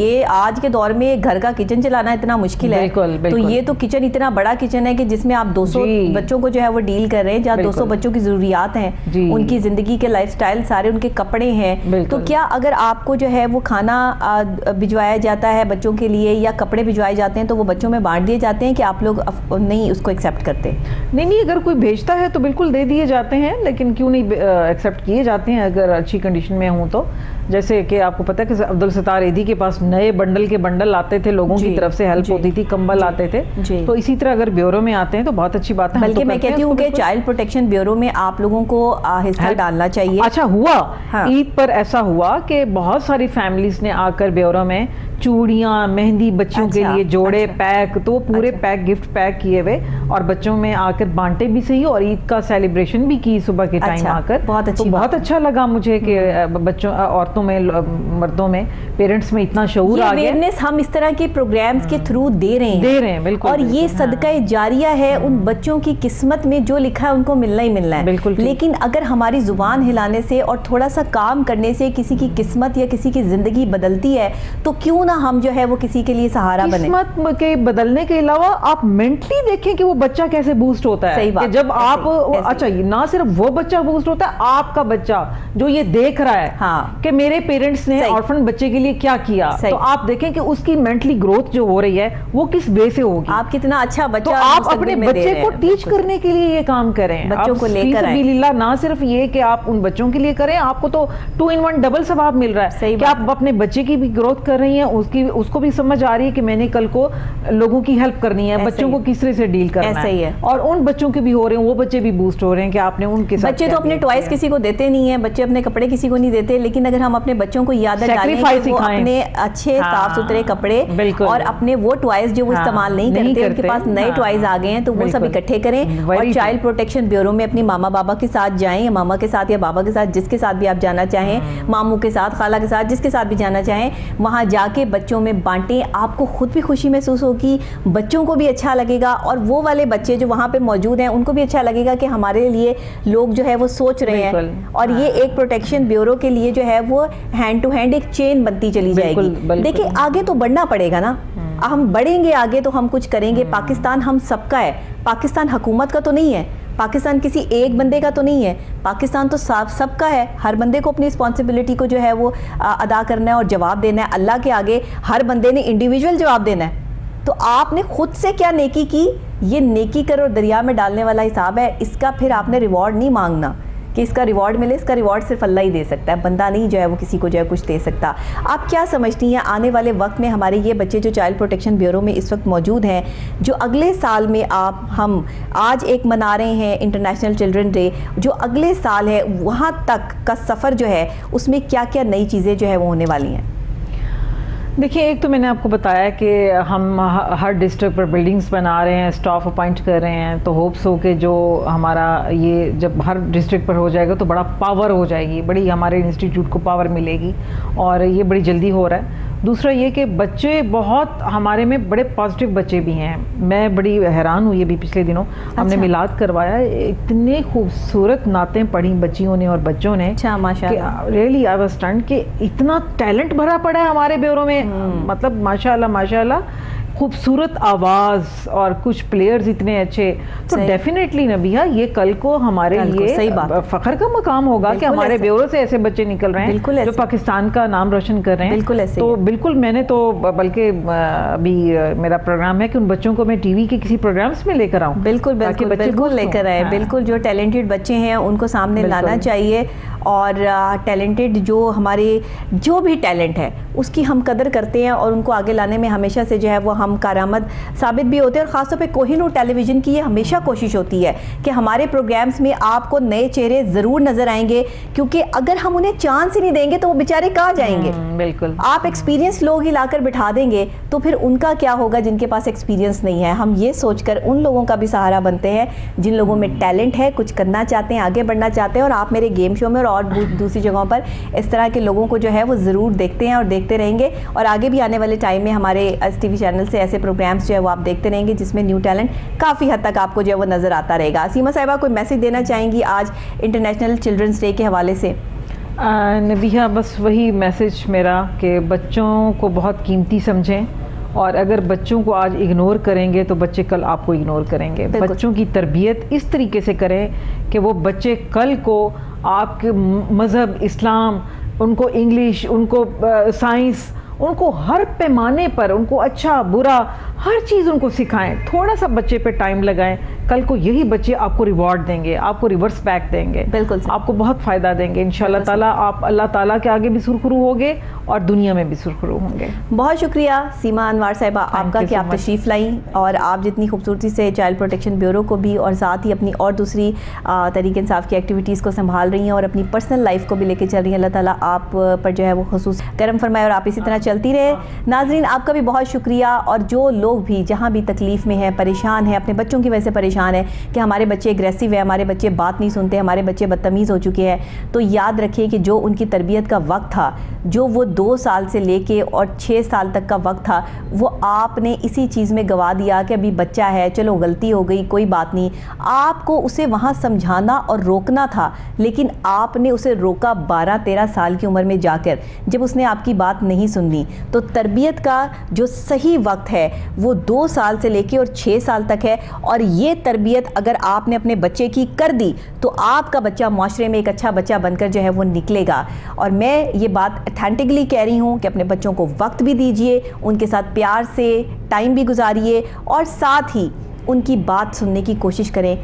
ये आज के दौर में घर का किचन चलाना इतना मुश्किल है। तो ये तो किचन इतना बड़ा किचन है कि जिसमें आप 200 बच्चों को जो है वो डील कर रहे हैं, जहाँ 200 बच्चों की जरूरियात हैं, उनकी जिंदगी के लाइफस्टाइल सारे, उनके कपड़े हैं। तो क्या अगर आपको जो है वो खाना भिजवाया जाता है बच्चों के लिए या कपड़े भिजवाए जाते हैं तो वो बच्चों में बांट दिए जाते हैं कि आप लोग नहीं उसको एक्सेप्ट करते? नहीं, अगर कोई भेजता है तो बिल्कुल दे दिए जाते हैं, लेकिन क्यों नहीं एक्सेप्ट किए जाते हैं अगर अच्छी कंडीशन में हूँ तो। जैसे कि आपको पता है कि अब्दुल सत्तार एदी के पास नए बंडल के बंडल आते थे, लोगों की तरफ से हेल्प होती थी, कंबल आते थे। तो इसी तरह अगर ब्यूरो में आते हैं तो बहुत अच्छी बात है। बल्कि मैं कहती हूँ कि चाइल्ड प्रोटेक्शन ब्यूरो में आप लोगों को हिस्सा डालना चाहिए। अच्छा हुआ, ईद पर ऐसा हुआ कि बहुत सारी फैमिलीज ने आकर ब्यूरो में चूड़ियाँ, मेहंदी बच्चों के लिए जोड़े पैक, तो पूरे पैक गिफ्ट पैक किए हुए और बच्चों में आकर बांटे भी सही और ईद का सेलिब्रेशन भी की सुबह के टाइम आकर। बहुत अच्छा लगा मुझे कि बच्चों, औरतों में, मर्दों में, पेरेंट्स में इतना शऊर आ गया। अवेयरनेस हम इस तरह के प्रोग्राम्स के थ्रू दे रहे हैं बिल्कुल। और ये सदका जारिया है, उन बच्चों की किस्मत में जो लिखा है उनको मिलना ही मिलना है बिल्कुल। लेकिन अगर हमारी जुबान हिलाने से और थोड़ा सा काम करने से किसी की किस्मत या किसी की जिंदगी बदलती है, तो क्यों ना हम जो है वो किसी के लिए सहारा बने। किस्मत के बदलने के अलावा आप मेंटली देखें कि वो बच्चा कैसे बूस्ट होता है। सही बात, कि जब आप अच्छा, ना सिर्फ वो बच्चा बूस्ट होता है, आपका बच्चा जो ये देख रहा है कि मेरे पेरेंट्स ने ऑर्फन बच्चे के लिए क्या किया, तो आप देखें कि उसकी मेंटली ग्रोथ जो हो रही है वो किस वे से होगी। आप कितना अच्छा बच्चा, तो आप अपने बच्चे को टीच करने के लिए ये काम करें, बच्चों को लेकर आए। ना सिर्फ ये कि आप उन बच्चों के लिए करें, आपको तो 2 in 1 डबल सवाब मिल रहा है कि आप अपने बच्चे की भी ग्रोथ कर रही हैं, उसको भी समझ आ रही है कि मैंने कल को लोगों की हेल्प करनी है, बच्चों को किस तरह से डील करना है। और उन बच्चों के भी हो रहे हैं, वो बच्चे भी बूस्ट हो रहे हैं कि आपने उनके साथ। बच्चे तो अपने टॉयज किसी को देते नहीं है, बच्चे अपने कपड़े किसी को नहीं देते, लेकिन अगर हम अपने बच्चों को याद डालें कि वो अपने अच्छे साफ सुथरे कपड़े और अपने वो टॉयज जो वो इस्तेमाल नहीं करते, उनके पास नए टॉयज आ गए हैं, तो वो सब इकट्ठे करें और चाइल्ड प्रोटेक्शन ब्यूरो में अपनी मामा बाबा के साथ जाएं, या मामा के साथ या बाबा के साथ, जिसके साथ भी आप जाना चाहें, मामू के साथ, खाला के साथ, जिसके साथ भी जाना चाहें, वहां जाके बच्चों में बांटें। आपको खुद भी खुशी महसूस होगी, बच्चों को भी अच्छा लगेगा, और वो वाले बच्चे जो वहाँ पे मौजूद हैं उनको भी अच्छा लगेगा कि हमारे लिए लोग जो है वो सोच रहे हैं। और ये एक प्रोटेक्शन ब्यूरो के लिए जो है वो हैंड टू हैंड एक चेन बनती चली जाएगी। देखिए आगे तो बढ़ना पड़ेगा ना, हम बढ़ेंगे आगे तो हम कुछ करेंगे। पाकिस्तान हम सबका है, पाकिस्तान हुकूमत का तो नहीं है, पाकिस्तान किसी एक बंदे का तो नहीं है, पाकिस्तान तो सबका है। हर बंदे को अपनी रिस्पॉन्सिबिलिटी को जो है वो अदा करना है और जवाब देना है। अल्लाह के आगे हर बंदे ने इंडिविजुअल जवाब देना है। तो आपने खुद से क्या नेकी की, ये नेकी कर और दरिया में डालने वाला हिसाब है। इसका फिर आपने रिवॉर्ड नहीं मांगना कि इसका रिवॉर्ड मिले, इसका रिवॉर्ड सिर्फ अल्लाह ही दे सकता है, बंदा नहीं जो है वो किसी को जो है कुछ दे सकता। आप क्या समझती हैं आने वाले वक्त में हमारे ये बच्चे जो चाइल्ड प्रोटेक्शन ब्यूरो में इस वक्त मौजूद हैं, जो अगले साल में हम आज एक मना रहे हैं इंटरनेशनल चिल्ड्रन डे, जो अगले साल है वहाँ तक का सफ़र जो है उसमें क्या क्या नई चीज़ें जो है वो होने वाली हैं? देखिए, एक तो मैंने आपको बताया कि हम हर डिस्ट्रिक्ट पर बिल्डिंग्स बना रहे हैं, स्टाफ अपॉइंट कर रहे हैं, तो होप्स हो कि जो हमारा ये जब हर डिस्ट्रिक्ट पर हो जाएगा तो बड़ा पावर हो जाएगी, बड़ी हमारे इंस्टीट्यूट को पावर मिलेगी, और ये बड़ी जल्दी हो रहा है। दूसरा ये कि बच्चे बहुत हमारे में बड़े पॉजिटिव बच्चे भी हैं। मैं बड़ी हैरान हुई अभी पिछले दिनों हमने मिलाद करवाया, इतने खूबसूरत नातें पढ़ी बच्चियों ने और बच्चों ने। अच्छा, माशाल्लाह, रियली आई वाज स्टन्ड कि इतना टैलेंट भरा पड़ा है हमारे ब्यूरो में। मतलब माशाल्लाह माशाल्लाह, खूबसूरत आवाज़ और कुछ प्लेयर्स इतने अच्छे। तो डेफिनेटली नबिया, ये कल को हमारे लिए फख्र का मकाम होगा कि हमारे ब्यूरो से ऐसे बच्चे निकल रहे हैं जो पाकिस्तान का नाम रोशन कर रहे हैं। बिल्कुल ऐसे। तो बिल्कुल, मैंने तो बल्कि अभी मेरा प्रोग्राम है कि उन बच्चों को मैं टीवी के किसी प्रोग्राम्स में लेकर आऊँ। बिल्कुल बिल्कुल बिल्कुल लेकर आए। बिल्कुल, जो टैलेंटेड बच्चे हैं उनको सामने लाना चाहिए, और टैलेंटेड जो हमारे जो भी टैलेंट है उसकी हम कदर करते हैं, और उनको आगे लाने में हमेशा से जो है वो हम कारआमद साबित भी होते हैं। और ख़ासतौर पे कोहिनूर टेलीविज़न की ये हमेशा कोशिश होती है कि हमारे प्रोग्राम्स में आपको नए चेहरे ज़रूर नज़र आएंगे, क्योंकि अगर हम उन्हें चांस ही नहीं देंगे तो वो बेचारे कहाँ जाएंगे। बिल्कुल, आप एक्सपीरियंस लोग ही लाकर बिठा देंगे तो फिर उनका क्या होगा जिनके पास एक्सपीरियंस नहीं है। हम ये सोचकर उन लोगों का भी सहारा बनते हैं जिन लोगों में टैलेंट है, कुछ करना चाहते हैं, आगे बढ़ना चाहते हैं। और आप मेरे गेम शो में और दूसरी जगहों पर इस तरह के लोगों को जो है वो ज़रूर देखते हैं और देखते रहेंगे, और आगे भी आने वाले टाइम में हमारे टीवी चैनल से ऐसे प्रोग्राम्स जो है वो आप देखते रहेंगे जिसमें न्यू टैलेंट काफ़ी हद तक आपको जो है वो नज़र आता रहेगा। सीमा साहिबा, कोई मैसेज देना चाहेंगी आज इंटरनेशनल चिल्ड्रंस डे के हवाले से? नबिया, बस वही मैसेज मेरा कि बच्चों को बहुत कीमती समझें, और अगर बच्चों को आज इग्नोर करेंगे तो बच्चे कल आपको इग्नोर करेंगे। बच्चों की तरबियत इस तरीके से करें कि वो बच्चे कल को आपके मज़हब, इस्लाम, उनको इंग्लिश, उनको साइंस, उनको हर पैमाने पर उनको अच्छा बुरा हर चीज़ उनको सिखाएं, थोड़ा सा बच्चे पे टाइम लगाएं, कल को यही बच्चे आपको रिवॉर्ड देंगे, आपको रिवर्स बैक देंगे, बिल्कुल आपको बहुत फ़ायदा देंगे इंशाल्लाह ताला। आप अल्लाह ताला के आगे भी सुरखरू होंगे और दुनिया में भी सुरखरू होंगे। बहुत शुक्रिया सीमा अनवर साहिबा आपका कि आप तशरीफ़ लाई और आप जितनी खूबसूरती से चाइल्ड प्रोटेक्शन ब्यूरो को भी और साथ ही अपनी और दूसरी तरीक़े इंसाफ़ की एक्टिविटीज़ को संभाल रही हैं और अपनी पर्सनल लाइफ को भी लेकर चल रही हैं। अल्लाह ताला आप पर जो है वो खुसूस करम फरमाए और आप इसी तरह चलती रहे। नाज़रीन आपका भी बहुत शुक्रिया। और जो लोग भी जहाँ भी तकलीफ़ में हैं, परेशान हैं, अपने बच्चों की वजह से परेशान है कि हमारे बच्चे एग्रेसिव है, हमारे बच्चे बात नहीं सुनते, हमारे बच्चे बदतमीज़ हो चुके हैं, तो याद रखिए कि जो उनकी तरबियत का वक्त था, जो वो 2 साल से लेके और 6 साल तक का वक्त था, वो आपने इसी चीज़ में गवा दिया कि अभी बच्चा है, चलो गलती हो गई, कोई बात नहीं। आपको उसे वहाँ समझाना और रोकना था, लेकिन आपने उसे रोका 12-13 साल की उम्र में जाकर, जब उसने आपकी बात नहीं सुननी। तो तरबियत का जो सही वक्त है वो 2 साल से लेके और 6 साल तक है। और ये तरबियत अगर आपने अपने बच्चे की कर दी तो आपका बच्चा माशरे में एक अच्छा बच्चा बनकर जो है वो निकलेगा। और मैं ये बात अथेंटिकली कह रही हूँ कि अपने बच्चों को वक्त भी दीजिए, उनके साथ प्यार से टाइम भी गुजारिए और साथ ही उनकी बात सुनने की कोशिश करें,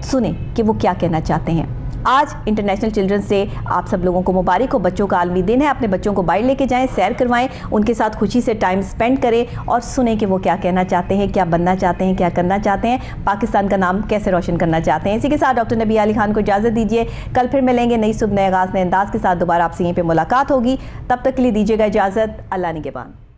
सुने कि वो क्या कहना चाहते हैं। आज इंटरनेशनल चिल्ड्रंस डे, आप सब लोगों को मुबारक हो। बच्चों का आलमी दिन है। अपने बच्चों को बाहर लेके जाएं, सैर करवाएं, उनके साथ खुशी से टाइम स्पेंड करें और सुने कि वो क्या कहना चाहते हैं, क्या बनना चाहते हैं, क्या करना चाहते हैं, पाकिस्तान का नाम कैसे रोशन करना चाहते हैं। इसी के साथ डॉक्टर नबी हाली खान को इजाज़त दीजिए। कल फिर मिलेंगे नई सुबह, नए आगाज़, नए अंदाज़ के साथ दोबारा आपसे यहीं पर मुलाकात होगी। तब तक के लिए दीजिएगा इजाज़त। अल्लाह निगहबान।